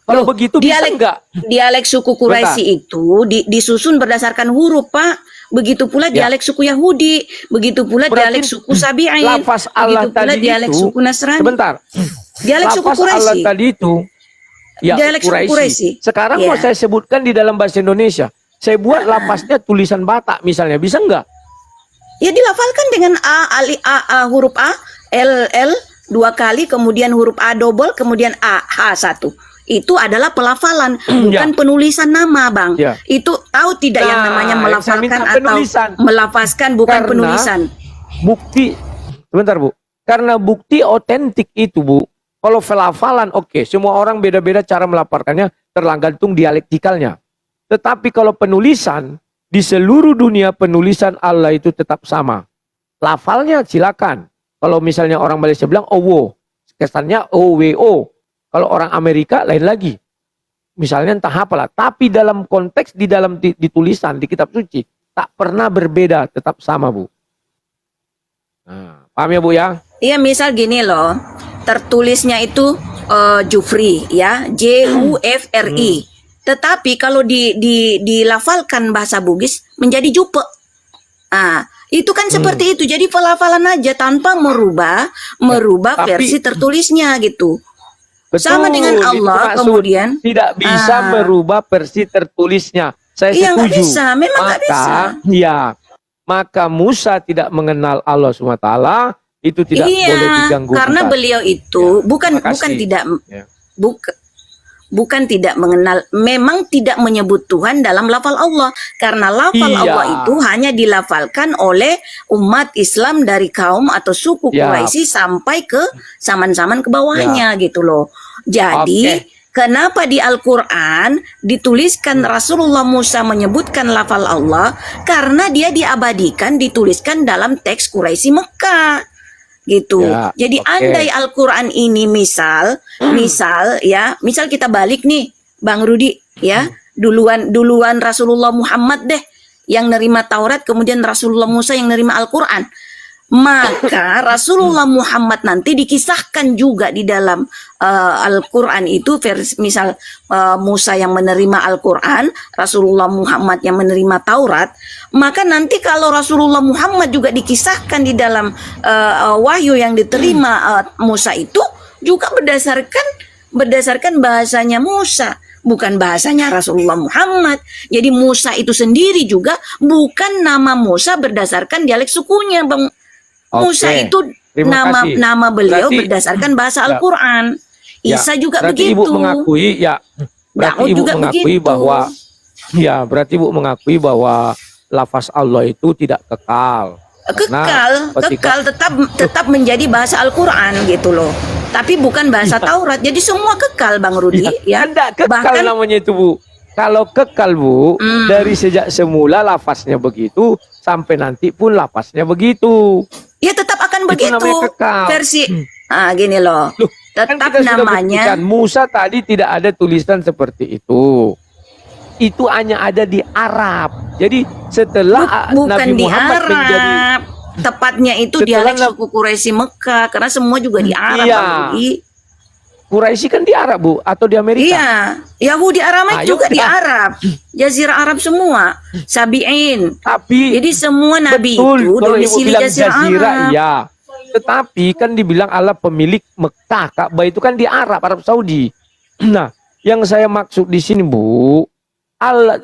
Kalau begitu dialek, bisa enggak? Dialek suku Quraisy itu disusun berdasarkan huruf, Pak. Begitu pula dialek suku Yahudi, begitu pula dialek suku Sabi'in, lafaz Allah begitu pula tadi dialek itu, suku Nasrani. Sebentar. Dialek suku lafaz Quraisy. Allah tadi itu Ya, Dialek suku Quraisy. Sekarang Iya. mau saya sebutkan di dalam bahasa Indonesia. Saya buat lafaznya tulisan Batak misalnya, bisa nggak? Ya dilafalkan dengan huruf A, L 2 kali, kemudian huruf A double, kemudian H 1. Itu adalah pelafalan, bukan penulisan nama, Bang. Ya. Itu tahu tidak yang namanya saya minta melafalkan atau penulisan. melafazkan, bukan Karena penulisan. Bukti, sebentar Bu. Karena bukti otentik itu Bu, kalau pelafalan oke, semua orang beda-beda cara melaporkannya tergantung dialektikalnya. Tetapi kalau penulisan, di seluruh dunia penulisan Allah itu tetap sama. Lafalnya silakan. Kalau misalnya orang Malaysia bilang owo, kesannya OWO. Kalau orang Amerika lain lagi. Misalnya entah apalah. Tapi dalam konteks di dalam di tulisan di kitab suci tak pernah berbeda, tetap sama Bu. Nah, paham ya Bu ya? Iya, misal gini loh, tertulisnya itu Jufri, ya, Jufri. Tetapi kalau dilafalkan bahasa Bugis menjadi Jupe. Ah, itu kan seperti itu. Jadi pelafalan aja tanpa merubah Tapi- versi tertulisnya gitu. Betul, Sama dengan itu Allah, maksud. kemudian Tidak bisa merubah versi tertulisnya. Saya iya, nggak setuju. bisa, memang nggak bisa. Ya, maka Musa tidak mengenal Allah SWT, itu tidak boleh diganggu. karena beliau itu bukan terima kasih. tidak Ya. bukan tidak mengenal, memang tidak menyebut Tuhan dalam lafal Allah, karena lafal Iya. Allah itu hanya dilafalkan oleh umat Islam dari kaum atau suku Ya. Quraisy sampai ke zaman-zaman ke bawahnya gitu loh. Jadi kenapa di Al-Quran dituliskan Rasulullah Musa menyebutkan lafal Allah? Karena dia diabadikan, dituliskan dalam teks Quraisy Mekah gitu. Ya, Jadi oke. andai Al-Quran ini misal kita balik nih Bang Rudi ya, duluan Rasulullah Muhammad deh yang nerima Taurat, kemudian Rasulullah Musa yang nerima Al-Quran. Maka Rasulullah Muhammad nanti dikisahkan juga di dalam Al-Quran itu misal Musa yang menerima Al-Quran, Rasulullah Muhammad yang menerima Taurat. Maka nanti kalau Rasulullah Muhammad juga dikisahkan di dalam wahyu yang diterima Musa itu juga berdasarkan bahasanya Musa, bukan bahasanya Rasulullah Muhammad. Jadi Musa itu sendiri juga bukan nama Musa berdasarkan dialek sukunya, Bang. Musa itu Terima kasih. nama beliau Berarti- berdasarkan bahasa Ya. Al-Quran. Isa juga berarti begitu. Ibu mengakui berarti Daud Ibu juga mengakui begitu. berarti Ibu mengakui bahwa lafaz Allah itu tidak kekal. Karena Kekal tetap menjadi bahasa Al-Quran gitu loh. Tapi bukan bahasa Taurat. Jadi semua kekal, Bang Rudi ya. Tidak kekal Bahkan namanya itu Bu. Kalau kekal Bu, dari sejak semula lafaznya begitu, sampai nanti pun lafaznya begitu. ya tetap akan Itu begitu. namanya kekal. Versi gini loh. Loh, kan Tetap kita sudah namanya buktikan, Musa tadi tidak ada tulisan seperti itu. Itu hanya ada di Arab. Jadi setelah bukan Nabi di Muhammad Arab. menjadi Tepatnya itu Setelah dialek suku Quraisy Mekah, karena semua juga di Arab, Iya. Bang Rudi. Quraisy kan di Arab Bu, atau di Amerika? Iya, Yahudi Aramaik Ayo juga di dah. Arab, Jazirah Arab semua, Sabi'in. Tapi Jadi semua nabi betul, itu kalau Ibu domisili bilang Jazirah Jazirah, Arab. iya. Tetapi kan dibilang Allah pemilik Mekah, Ka'bah itu kan di Arab Saudi. Nah, yang saya maksud di sini Bu,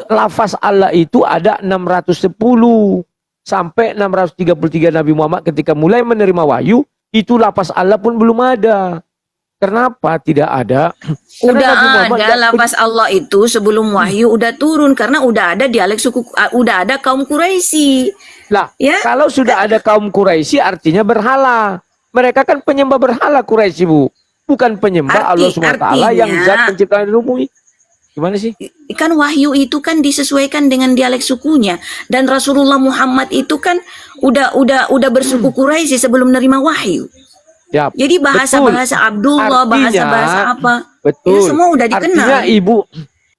lafaz Allah itu ada 610 sampai 633 Nabi Muhammad ketika mulai menerima wahyu, itu lafaz Allah pun belum ada. Kenapa tidak ada? Karena Udah Nabi Muhammad ada nggak lafaz Allah itu sebelum wahyu udah turun, karena udah ada dialek suku, udah ada kaum Quraisy. Lah, Ya. kalau sudah ada kaum Quraisy artinya berhala. Mereka kan penyembah berhala Quraisy, Bu. Bukan penyembah Allah SWT yang zat penciptaan dan umum. Gimana sih? Kan wahyu itu kan disesuaikan dengan dialek sukunya, dan Rasulullah Muhammad itu kan udah bersuku Quraisy sebelum menerima wahyu. Ya, Jadi bahasa-bahasa Abdullah, bahasa-bahasa apa? Betul. Ya, semua udah dikenal.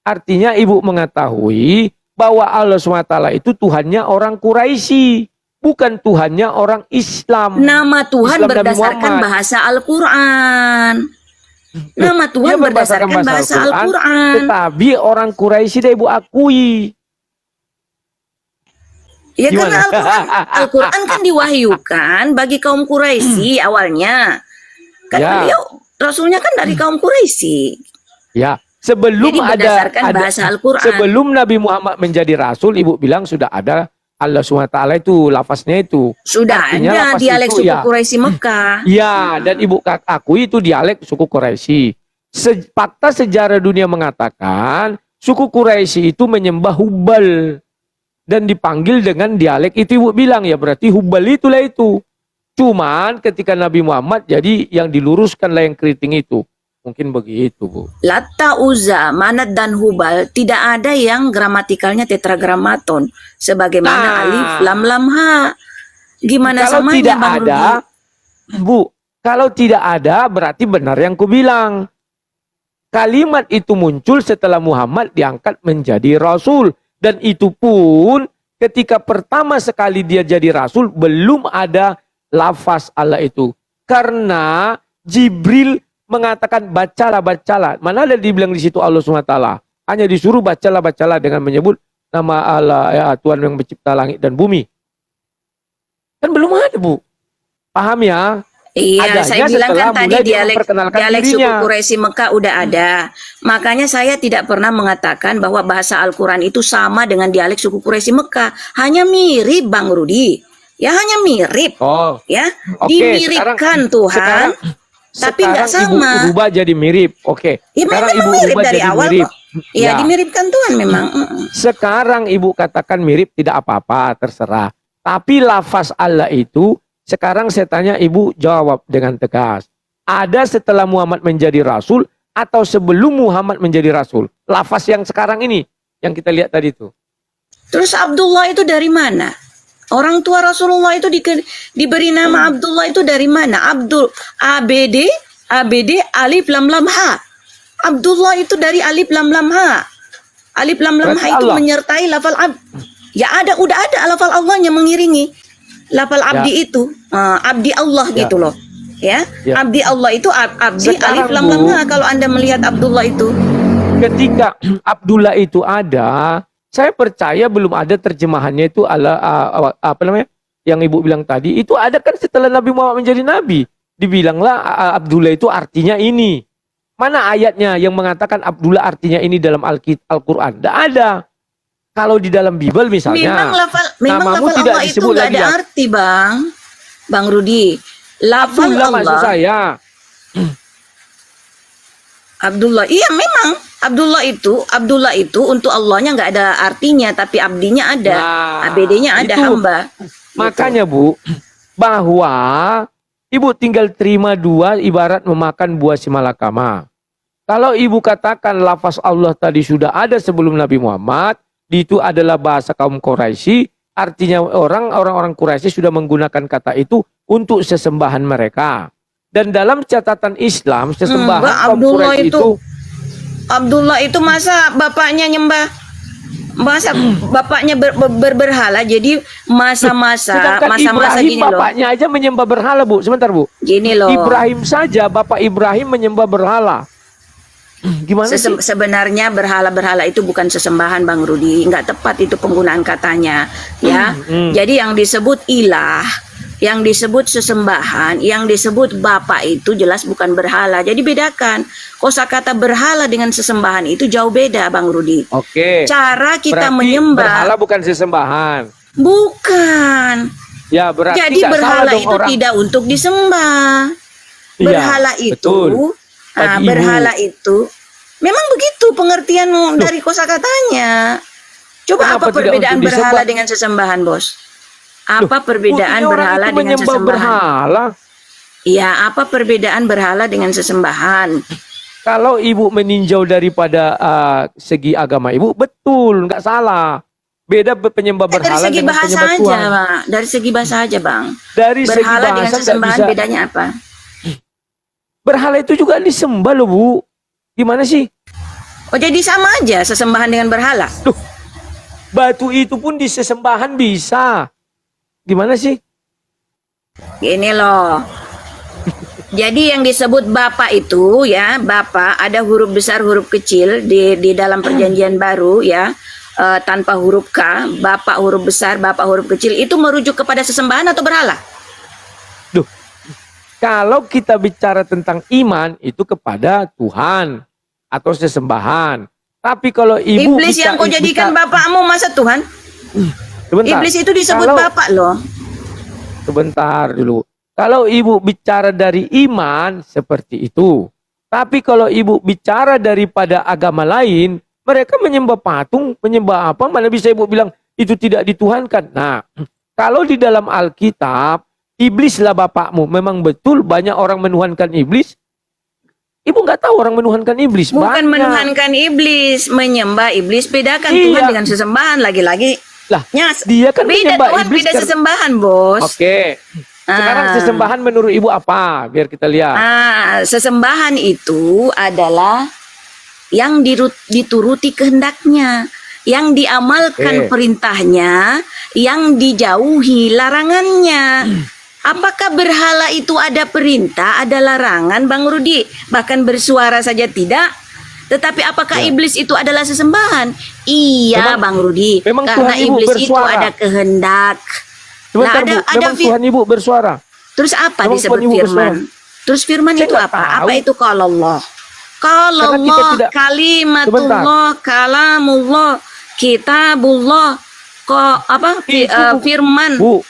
Artinya ibu mengetahui bahwa Allah SWT itu Tuhannya orang Quraisy, bukan Tuhannya orang Islam. Nama Tuhan Islam Nabi berdasarkan Muhammad. bahasa Al-Quran. Nama Tuhan Dia berdasarkan bahasa Al-Quran. Tetapi orang Quraisy dia ibu akui. Ya Gimana? karena Al-Quran kan diwahyukan bagi kaum Quraisy awalnya. Kan Ya. beliau Rasulnya kan dari kaum Quraisy. Ya, Sebelum Jadi berdasarkan bahasa Al-Quran. sebelum Nabi Muhammad menjadi rasul, ibu bilang sudah ada Allah SWT itu lafaznya itu. Sudah Artinya ada lafaz dialek itu suku ya. Quraisy Mekah. Ya, dan ibu akui itu dialek suku Quraisy. Fakta sejarah dunia mengatakan suku Quraisy itu menyembah Hubal dan dipanggil dengan dialek itu, ibu bilang ya berarti Hubal itulah itu. Cuman ketika Nabi Muhammad jadi yang diluruskanlah yang keriting itu. Mungkin begitu, Bu. Latta, Uzza, Manat dan Hubal tidak ada yang gramatikalnya tetragramaton sebagaimana Nah. alif lam lam ha. Gimana Kalau samanya tidak Bang ada, Rudi? Bu, kalau tidak ada berarti benar yang kubilang. Kalimat itu muncul setelah Muhammad diangkat menjadi rasul. Dan itu pun ketika pertama sekali dia jadi rasul belum ada lafaz Allah itu. Karena Jibril mengatakan bacalah. Mana ada dibilang di situ Allah SWT. Hanya disuruh bacalah dengan menyebut nama Allah, ya, Tuhan yang mencipta langit dan bumi. Kan belum ada, Bu. Paham ya? Iya, Adanya saya bilang setelah kan tadi mulai dia dialek memperkenalkan suku dirinya. Quraisy Mekah udah ada. Makanya saya tidak pernah mengatakan bahwa bahasa Al-Quran itu sama dengan dialek suku Quraisy Mekah. Hanya mirip, Bang Rudi. Ya hanya mirip. Oh, Ya, oke, dimiripkan Tuhan. Tapi nggak sekarang sama. Ibu rubah jadi mirip. Oke. Ya, Sekarang memang Ibu mirip rubah dari jadi awal mirip. kok. Ya, dimiripkan Tuhan memang. Sekarang Ibu katakan mirip tidak apa-apa, terserah. Tapi lafaz Allah itu sekarang saya tanya Ibu jawab dengan tegas. Ada setelah Muhammad menjadi rasul atau sebelum Muhammad menjadi rasul? Lafaz yang sekarang ini yang kita lihat tadi itu. Terus Abdullah itu dari mana? Orang tua Rasulullah itu diberi nama Abdullah itu dari mana? ABD alif lam lam ha. Abdullah itu dari alif lam lam ha. Alif lam lam ha Berarti itu Allah. menyertai lafal abd. Ya udah ada lafal Allahnya mengiringi lafal abdi itu. Abdi Allah gitu loh. Ya. Ya. Abdi Allah itu abdi Sekarang, alif lam lam Bu, ha kalau Anda melihat Abdullah itu. ketika Abdullah itu ada, saya percaya belum ada terjemahannya itu apa namanya? Yang Ibu bilang tadi, itu ada kan setelah Nabi Muhammad menjadi nabi. Dibilanglah Abdullah itu artinya ini. Mana ayatnya yang mengatakan Abdullah artinya ini dalam Al-Qur'an? Tidak ada. Kalau di dalam Bible misalnya, Memang namamu lafal tidak Allah itu disebut nggak lagi ada arti, Bang Rudi. Lafal Abdullah maksud Allah. saya. Abdullah, iya memang Abdullah itu untuk Allahnya nggak ada artinya, tapi abdinya ada, Nah, ABD-nya ada itu. hamba. Makanya Bu, bahwa Ibu tinggal terima dua ibarat memakan buah simalakama. Kalau Ibu katakan lafaz Allah tadi sudah ada sebelum Nabi Muhammad, itu adalah bahasa kaum Quraisy, artinya orang-orang Quraisy sudah menggunakan kata itu untuk sesembahan mereka. Dan dalam catatan Islam, sesembahan kaum Abdullah Quraisy itu Abdullah itu masa bapaknya nyembah, masa bapaknya berhala, jadi masa-masa Sedangkan Ibrahim gini loh. bapaknya aja menyembah berhala, Bu. Sebentar, Bu. Gini loh. Ibrahim saja, Bapak Ibrahim menyembah berhala. Gimana sih? Sebenarnya berhala-berhala itu bukan sesembahan, Bang Rudi. Nggak tepat itu penggunaan katanya. Ya. Jadi yang disebut ilah, yang disebut sesembahan, yang disebut bapak itu jelas bukan berhala. Jadi bedakan. Kosakata berhala dengan sesembahan itu jauh beda, Bang Rudi. Oke. Cara kita Berarti menyembah. berhala bukan sesembahan. Bukan. Ya, berarti Jadi nggak salah berhala dong itu orang. tidak untuk disembah. Iya, Berhala itu, betul. Bagi Ibu. berhala itu memang begitu pengertian dari kosakatanya. Coba Kenapa apa tidak perbedaan untuk berhala disembah? dengan sesembahan, Bos? Apa perbedaan Buktinya orang berhala itu dengan menyembah sesembahan? berhala. Iya, apa perbedaan berhala dengan sesembahan? Kalau Ibu meninjau daripada segi agama Ibu, betul, nggak salah. Beda penyembah Dari berhala segi dengan bahasa penyembah aja, Tuhan. Bang. Dari segi bahasa aja, Bang. Dari segi Berhala dengan bahasa nggak sesembahan bisa. bedanya apa? Berhala itu juga disembah loh, Bu. Gimana sih? Oh, jadi sama aja sesembahan dengan berhala. Duh, batu itu pun disesembahan bisa. Gimana sih? Gini loh. Jadi yang disebut bapak itu ya, bapak ada huruf besar huruf kecil di dalam perjanjian baru ya, tanpa huruf K, bapak huruf besar, bapak huruf kecil itu merujuk kepada sesembahan atau berhala? Duh, kalau kita bicara tentang iman itu kepada Tuhan. atau sesembahan. Tapi kalau ibu Iblis yang kau jadikan bapakmu masa Tuhan? sebentar. Iblis itu disebut Kalau- bapak loh. Sebentar dulu. Kalau ibu bicara dari iman seperti itu. Tapi kalau ibu bicara daripada agama lain, mereka menyembah patung, menyembah apa? Mana bisa ibu bilang itu tidak dituhankan? Nah, kalau di dalam Alkitab, iblislah bapakmu. Memang betul banyak orang menuhankan iblis. Ibu nggak tahu orang menuhankan iblis. Bukan Banyak. menuhankan iblis, menyembah iblis. Bedakan Iya. Tuhan dengan sesembahan lagi-lagi. Lah, Nyas, dia kan beda menyembah Tuhan, iblis beda kan. sesembahan, Bos. Oke. Sekarang Ah. sesembahan menurut ibu apa? Biar kita lihat. Sesembahan itu adalah yang dituruti kehendaknya, yang diamalkan Oke. perintahnya, yang dijauhi larangannya. Apakah berhala itu ada perintah, ada larangan, Bang Rudi? Bahkan bersuara saja tidak. Tetapi apakah Ya. iblis itu adalah sesembahan? Iya, Memang- Bang Rudi. memang Karena Tuhan Ibu iblis itu bersuara. ada kehendak. Sebentar, Nah, Bu. Memang Tuhan ibu bersuara. Terus apa Memang disebut Tuhan Ibu firman? Terus firman Saya itu nggak apa? tahu. Apa itu kalau Allah? Kalau Karena kita Allah, tidak- kalimatullah, kalamullah, kitabullah, firman. Bu,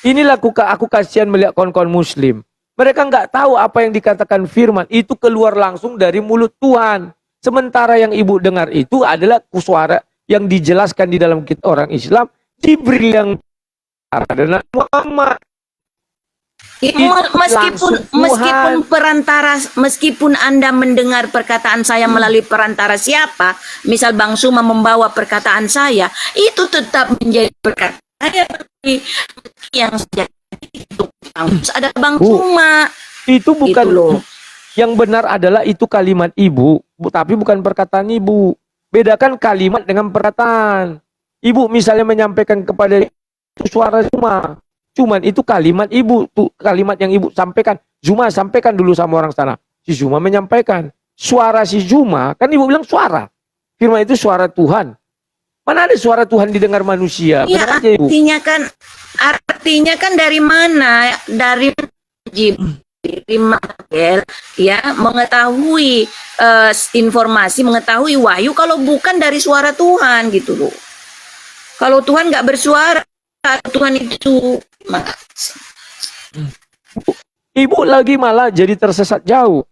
inilah aku kasihan melihat kawan-kawan muslim. Mereka nggak tahu apa yang dikatakan firman. Itu keluar langsung dari mulut Tuhan. Sementara yang ibu dengar itu adalah suara yang dijelaskan di dalam kitab orang Islam. Jibril yang dan Muhammad. Meskipun Anda mendengar perkataan saya melalui perantara siapa, misal Bang Suma membawa perkataan saya, itu tetap menjadi perkataan saya yang sejati itu ada Bang Bu, Suma. Itu bukan Itu loh. yang benar adalah itu kalimat ibu, tapi bukan perkataan ibu. Bedakan kalimat dengan perkataan. Ibu misalnya menyampaikan kepada itu suara Cuman itu kalimat ibu, tuh kalimat yang ibu sampaikan. Zuma sampaikan dulu sama orang sana. Si Zuma menyampaikan. Suara si Zuma, kan ibu bilang suara. Firman itu suara Tuhan. Mana ada suara Tuhan didengar manusia? Ya, Benar aja, ibu. artinya kan dari mana? Dari Jibril ya mengetahui informasi, mengetahui wahyu kalau bukan dari suara Tuhan gitu loh. Kalau Tuhan nggak bersuara, Tuhan itu Ibu lagi malah jadi tersesat jauh.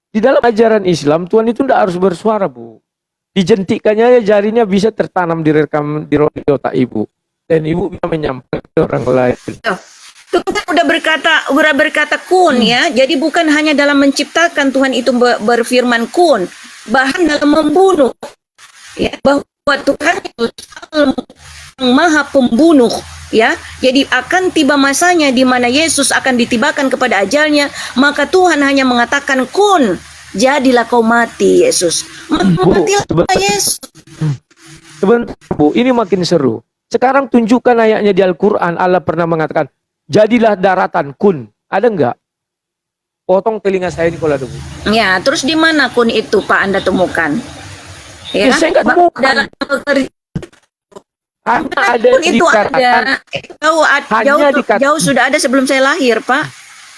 Di dalam ajaran Islam, Tuhan itu tidak harus bersuara, Bu. Dijentikannya jarinya bisa tertanam direkam di otak ibu. Dan ibu bisa menyampaikan ke orang lain. Tuhan udah berkata kun ya. Jadi bukan hanya dalam menciptakan Tuhan itu berfirman kun, bahkan dalam membunuh. Ya, bahwa Tuhan itu Maha Pembunuh, ya. Jadi akan tiba masanya di mana Yesus akan ditibakan kepada ajalnya, maka Tuhan hanya mengatakan kun, jadilah kau mati Yesus. Matilah Yesus. Sebentar, Bu, ini makin seru. Sekarang tunjukkan ayatnya di Al-Quran. Allah pernah mengatakan, jadilah daratan kun. Ada enggak? Potong telinga saya ini kalau ada, Bu. Ya, terus di mana kun itu Pak Anda temukan? Ya, saya nggak temukan. Dalam Hanya ada kun itu dikatakan. ada. Jauh sudah ada sebelum saya lahir, Pak.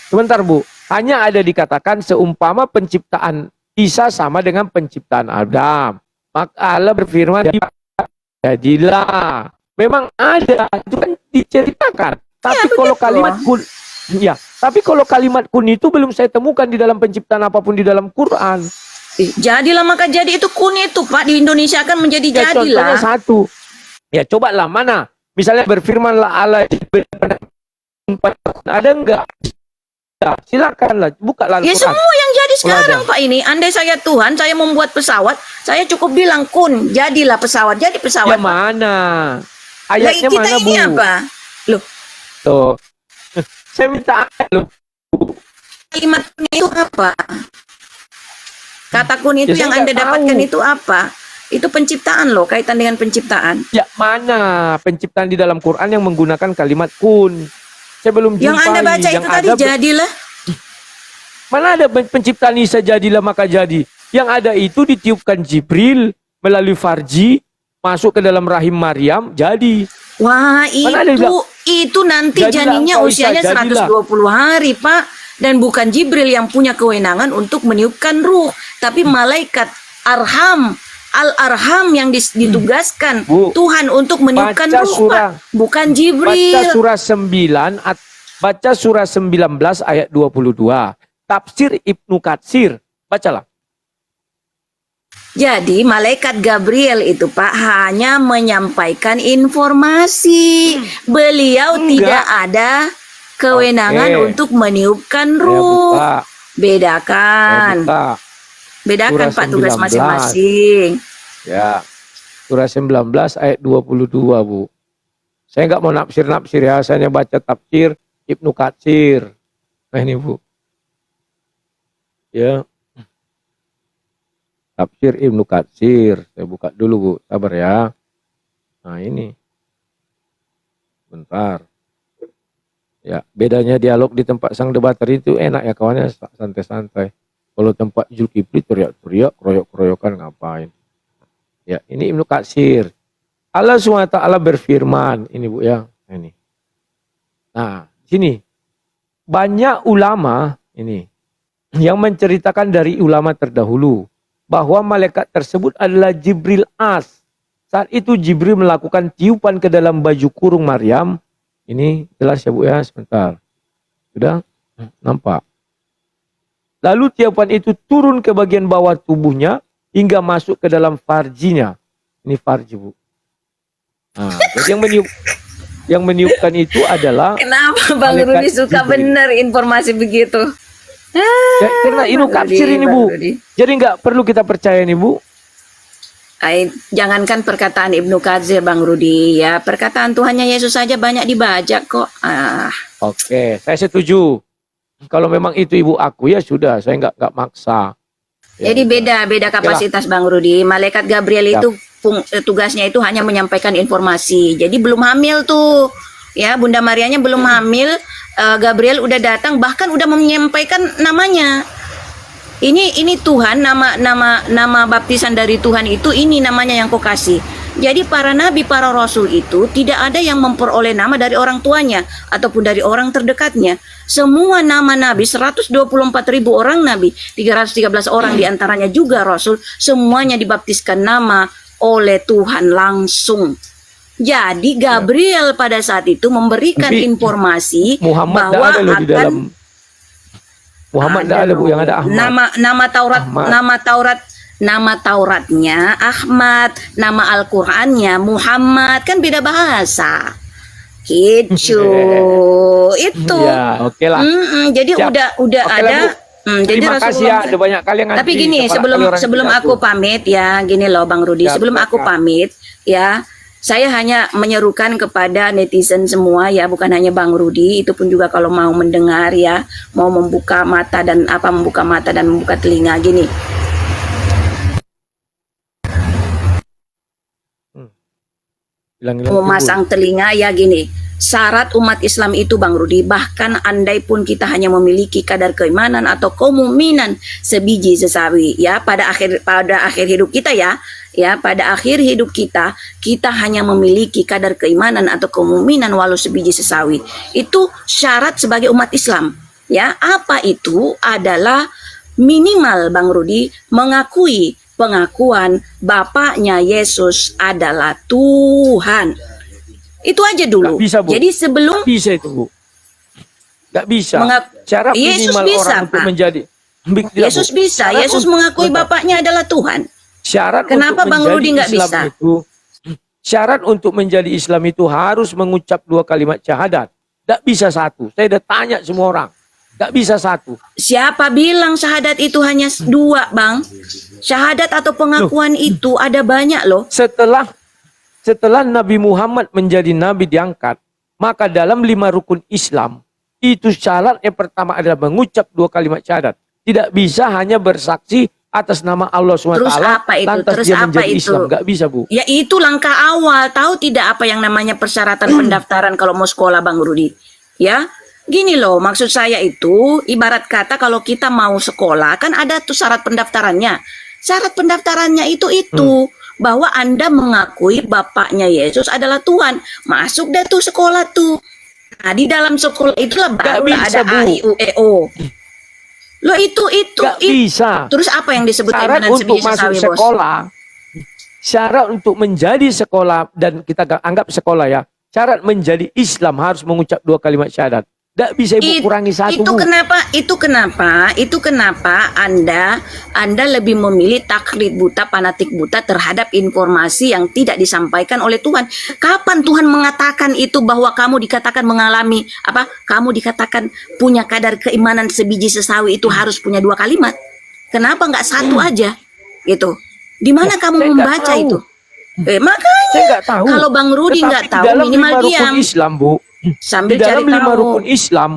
Sebentar, Bu. Hanya ada dikatakan seumpama penciptaan Isa sama dengan penciptaan Adam. Maka Allah berfirman, jadilah. Memang ada, itu kan diceritakan. Tapi kalau begitu. kalimat kun, ya. Tapi kalau kalimat kun itu belum saya temukan di dalam penciptaan apapun di dalam Quran. Jadilah maka jadi itu kun itu Pak, di Indonesia kan menjadi Ya, contohnya jadilah. satu. Ya, cobalah mana? Misalnya berfirmanlah Allah, ada enggak? Ya, silakanlah, bukalah Ya Al-Quran. semua yang jadi sekarang ada. Pak ini. Andai saya Tuhan, saya membuat pesawat, saya cukup bilang kun, jadilah pesawat, jadi Ya pesawat. mana? Lagi Ayatnya kita mana, Bu? ini apa? Loh, Tuh. Saya minta ayat loh. kalimat kun itu apa? Kata kun itu Ya, saya yang nggak Anda tahu. dapatkan itu apa? Itu penciptaan loh, kaitan dengan penciptaan. Ya mana penciptaan di dalam Quran yang menggunakan kalimat kun? Saya belum jumpai. Yang Anda baca itu tadi jadilah. Mana ada penciptaan Isa jadilah maka jadi. Yang ada itu ditiupkan Jibril melalui farji masuk ke dalam rahim Maryam jadi. Wah, Mana ada yang bilang, itu nanti jadilah janinnya engkau Isa, usianya jadilah. 120 hari, Pak. Dan bukan Jibril yang punya kewenangan untuk meniupkan ruh, tapi malaikat Al-Arham yang ditugaskan Bu, Tuhan untuk meniupkan baca ruh, surah. Pak. Bukan Jibril. Baca surah 19 ayat 22. Tafsir Ibnu Katsir. Bacalah. Jadi malaikat Gabriel itu Pak hanya menyampaikan informasi. Beliau Enggak. tidak ada kewenangan Oke. untuk meniupkan Saya ruh. buka. Saya Bedakan. buka. Bedakan Surah Pak tugas 19. masing-masing. Ya. Surah 19 ayat 22, Bu. Saya nggak mau nafsir-nafsir ya. Saya hanya baca tafsir Ibnu Katsir. Nah ini, Bu. Ya. Tafsir Ibnu Katsir. Saya buka dulu, Bu. Sabar ya. Nah ini. Bentar. Ya, bedanya dialog di tempat sang debater itu enak ya kawannya, santai-santai. Kalau tempat Zulkifli teriak-teriak, keroyok-keroyokan ngapain. Ya, ini Ibnu Katsir. Allah SWT berfirman. Ini, Bu ya. Ini. Nah, sini. Banyak ulama ini yang menceritakan dari ulama terdahulu bahwa malaikat tersebut adalah Jibril As. Saat itu Jibril melakukan tiupan ke dalam baju kurung Maryam. Ini jelas ya, Bu ya, sebentar. Sudah nampak. Lalu tiupan itu turun ke bagian bawah tubuhnya hingga masuk ke dalam farjinya. Ini farji, Bu. Nah, jadi yang meniupkan itu adalah Kenapa Bang malaikat Rudi suka Jibril. bener informasi begitu? Ya, karena Ibnu Katsir ini, Bu. Bang Rudi. Jadi nggak perlu kita percaya nih, Bu. Jangankan perkataan Ibnu Katsir Bang Rudi ya, perkataan Tuhannya Yesus saja banyak dibajak kok. Oke, saya setuju. Kalau memang itu ibu aku ya sudah, saya nggak maksa. Ya, Jadi udah. beda kapasitas Bang Rudi. Malaikat Gabriel Siap. itu tugasnya itu hanya menyampaikan informasi. Jadi belum hamil tuh. Ya, Bunda Marianya belum hamil, Gabriel udah datang bahkan udah menyampaikan namanya. Ini Tuhan, nama baptisan dari Tuhan itu ini namanya yang kau kasih. Jadi para nabi, para rasul itu tidak ada yang memperoleh nama dari orang tuanya ataupun dari orang terdekatnya. Semua nama nabi, 124.000 orang nabi, 313 orang diantaranya juga rasul, semuanya dibaptiskan nama oleh Tuhan langsung. Jadi Gabriel pada saat itu memberikan Tapi informasi Muhammad bahwa tidak ada loh di dalam. Muhammad tidak ada, Bu, yang ada Ahmad. Nama Taurat, Ahmad. nama Tauratnya Ahmad, nama Al-Qur'annya Muhammad, kan beda bahasa. Gitu. Itu. Ya, oke lah. Jadi Siap. udah Oke lah, ada. Bu. Jadi Terima kasih ya, ada banyak kali yang tapi ngantri. gini, Kepala sebelum kali orang sebelum tidak aku tuh. pamit ya, gini loh Bang Rudi, Siap, sebelum aku siap. pamit ya, saya hanya menyerukan kepada netizen semua ya, bukan hanya Bang Rudi, itu pun juga kalau mau mendengar ya, mau membuka mata dan membuka telinga gini. Bilang-bilang Memasang telinga ya gini. Syarat umat Islam itu Bang Rudi, bahkan andai pun kita hanya memiliki kadar keimanan atau kemuminan sebiji sesawi ya pada akhir hidup kita ya pada akhir hidup kita hanya memiliki kadar keimanan atau kemuminan walau sebiji sesawi. Itu syarat sebagai umat Islam ya. Apa itu? Adalah minimal Bang Rudi mengakui pengakuan Bapaknya Yesus adalah Tuhan. Itu aja dulu. Nggak bisa, Bu. Jadi sebelum Nggak bisa itu, Bu. Nggak bisa. Syarat Yesus minimal bisa, orang untuk Pak. menjadi. Tidak, Yesus Bu. bisa. Syarat Yesus untuk- mengakui bentar. Bapaknya adalah Tuhan. Syarat Kenapa untuk Bang menjadi Rudi nggak Islam bisa? Syarat untuk menjadi Islam itu harus mengucap 2 kalimat syahadat. Tidak bisa satu. Saya udah tanya semua orang. Tidak bisa satu. Siapa bilang syahadat itu hanya 2, Bang? Syahadat atau pengakuan itu ada banyak loh. Setelah Nabi Muhammad menjadi Nabi diangkat, maka dalam 5 rukun Islam, itu syarat yang pertama adalah mengucap 2 kalimat syahadat. Tidak bisa hanya bersaksi atas nama Allah SWT. Terus apa itu? Lantas Terus dia apa menjadi itu? Islam. Nggak bisa, Bu. Ya itu langkah awal. Tahu tidak apa yang namanya persyaratan pendaftaran kalau mau sekolah Bang Rudi? Ya, gini loh, maksud saya itu ibarat kata kalau kita mau sekolah kan ada tuh syarat pendaftarannya. Syarat pendaftarannya itu bahwa Anda mengakui Bapaknya Yesus adalah Tuhan. Masuk deh tuh sekolah tuh. Nah, di dalam sekolah itulah Nggak baru bisa, ada Bu. A, I, U, E, O. Lo itu, Nggak itu. bisa. Terus apa yang disebut Syarat keimanan untuk sebiji masuk sesawi, Bos? sekolah, syarat untuk menjadi sekolah, dan kita anggap sekolah ya, syarat menjadi Islam harus mengucap 2 kalimat syahadat. Tidak bisa Ibu kurangi satu, Bu. Itu kenapa Anda lebih memilih taklid buta, fanatik buta terhadap informasi yang tidak disampaikan oleh Tuhan. Kapan Tuhan mengatakan itu bahwa kamu dikatakan mengalami apa? Kamu dikatakan punya kadar keimanan sebiji sesawi itu harus punya 2 kalimat. Kenapa nggak satu aja? Gitu. Di mana kamu saya nggak membaca tahu. itu? Makanya Saya nggak tahu. kalau Bang Rudi Tetapi nggak di tahu dalam minimal 5 rukun diam Islam, Bu. sambil Di dalam cari 5 tahu. rukun Islam,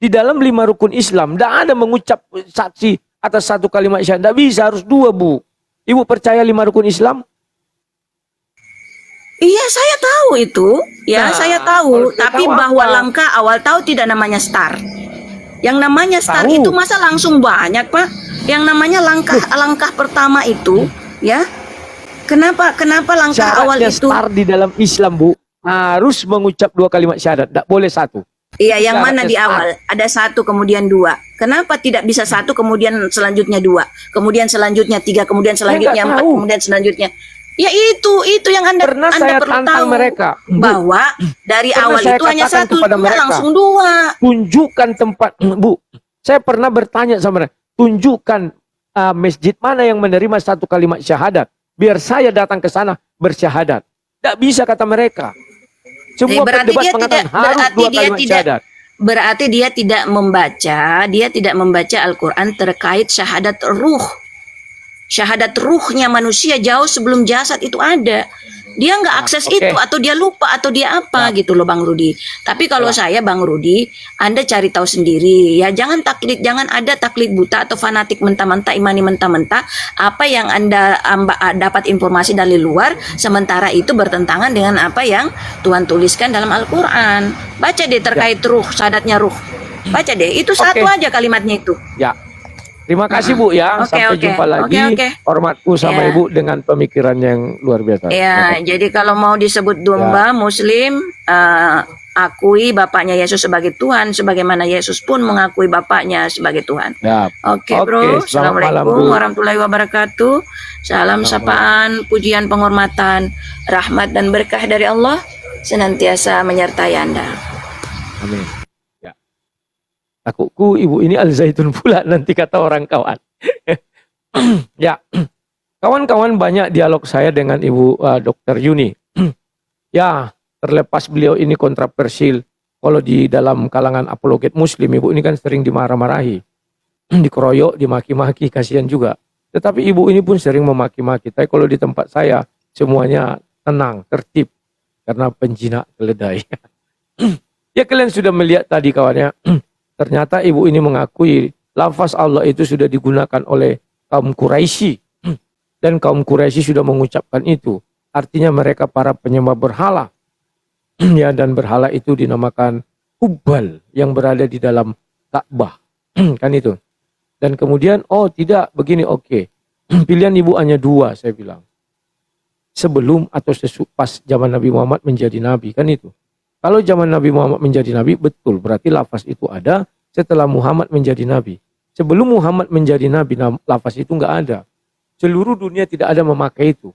di dalam 5 rukun Islam, tidak ada mengucap saksi atas 1 kalimat syahadat. Tidak bisa, harus 2, Bu. Ibu percaya 5 rukun Islam? Iya, saya tahu itu. Ya, Nah, saya kalau tahu. saya Tapi tahu bahwa apa? langkah awal tahu tidak namanya start. Yang namanya start Tahu. itu masa langsung banyak, Pak? Yang namanya langkah pertama itu, ya. Kenapa langkah awal Syaratnya itu? start di dalam Islam, Bu, harus mengucap 2 kalimat syahadat. Tidak boleh 1. Iya, yang mana Syaratnya di start. awal? Ada 1 kemudian 2. Kenapa tidak bisa 1 kemudian selanjutnya 2, kemudian selanjutnya 3, kemudian selanjutnya nggak 4, tahu. kemudian selanjutnya? Ya itu yang Anda Pernah saya perlu tantang tahu mereka, Bu. bahwa dari Pernah awal saya itu hanya katakan 1, kepada enggak mereka, langsung 2. tunjukkan tempat, Bu. Saya pernah bertanya sama mereka, tunjukkan masjid mana yang menerima 1 kalimat syahadat, biar saya datang ke sana bersyahadat. Tidak bisa, kata mereka. Semua Berarti pendebat dia mengatakan tidak- harus berarti 2 dia kalimat tidak- syahadat. Berarti dia tidak membaca Al-Quran terkait syahadat ruh. Syahadat ruhnya manusia jauh sebelum jasad itu ada. Dia nggak akses oke. itu, atau dia lupa, atau dia apa gitu loh, Bang Rudi. Tapi kalau saya, Bang Rudi, Anda cari tahu sendiri ya. Jangan ada taklid buta atau fanatik mentah-mentah, imani mentah-mentah apa yang Anda dapat informasi dari luar, sementara itu bertentangan dengan apa yang Tuhan tuliskan dalam Al-Quran. Baca deh terkait ruh, syahadatnya ruh. Baca deh, itu satu aja kalimatnya itu. Ya. Terima kasih, Bu, ya. Oke, Sampai oke. jumpa lagi. Oke. Hormatku sama Ya. Ibu dengan pemikiran yang luar biasa. Ya, jadi kalau mau disebut domba Muslim, akui bapaknya Yesus sebagai Tuhan, sebagaimana Yesus pun mengakui bapaknya sebagai Tuhan. Ya. Oke, Bro. Oke, selamat malam, Assalamualaikum Bu. warahmatullahi wabarakatuh. Salam sapaan, pujian, penghormatan, rahmat dan berkah dari Allah senantiasa menyertai Anda. Amin. Ya. Takutku Ibu ini Al-Zaitun pula nanti, kata orang kawan. Ya. Kawan-kawan, banyak dialog saya dengan Ibu Dr. Yuni. Ya, terlepas beliau ini kontroversial. Kalau di dalam kalangan apologet Muslim, Ibu ini kan sering dimarah-marahi. Dikeroyok, dimaki-maki, kasihan juga. Tetapi Ibu ini pun sering memaki-maki. Tapi kalau di tempat saya, semuanya tenang, tertib. Karena penjinak keledai. Ya, kalian sudah melihat tadi, kawannya. Ternyata Ibu ini mengakui lafaz Allah itu sudah digunakan oleh kaum Quraisy. Dan kaum Quraisy sudah mengucapkan itu. Artinya mereka para penyembah berhala. Ya, dan berhala itu dinamakan Hubal yang berada di dalam Ka'bah. Kan itu. Dan kemudian, oh tidak, begini, oke. Pilihan Ibu hanya 2, saya bilang. Sebelum atau pas zaman Nabi Muhammad menjadi Nabi, kan itu. Kalau zaman Nabi Muhammad menjadi Nabi, betul. Berarti lafaz itu ada setelah Muhammad menjadi Nabi. Sebelum Muhammad menjadi Nabi, lafaz itu nggak ada. Seluruh dunia tidak ada memakai itu.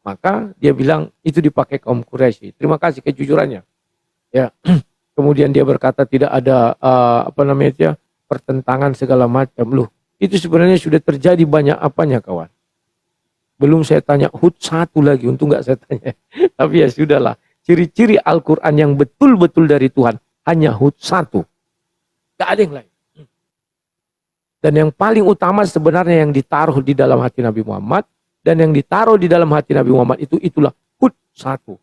Maka dia bilang itu dipakai kaum Quraisy. Terima kasih kejujurannya. Ya. Kemudian dia berkata tidak ada pertentangan segala macam. Loh, itu sebenarnya sudah terjadi banyak apanya, kawan. Belum saya tanya Hud 1 lagi, untung nggak saya tanya. Tapi ya sudahlah. Ciri-ciri Al-Quran yang betul-betul dari Tuhan hanya Hud 1. Gak ada yang lain. Dan yang paling utama sebenarnya yang ditaruh di dalam hati Nabi Muhammad, dan yang ditaruh di dalam hati Nabi Muhammad itulah Hud 1.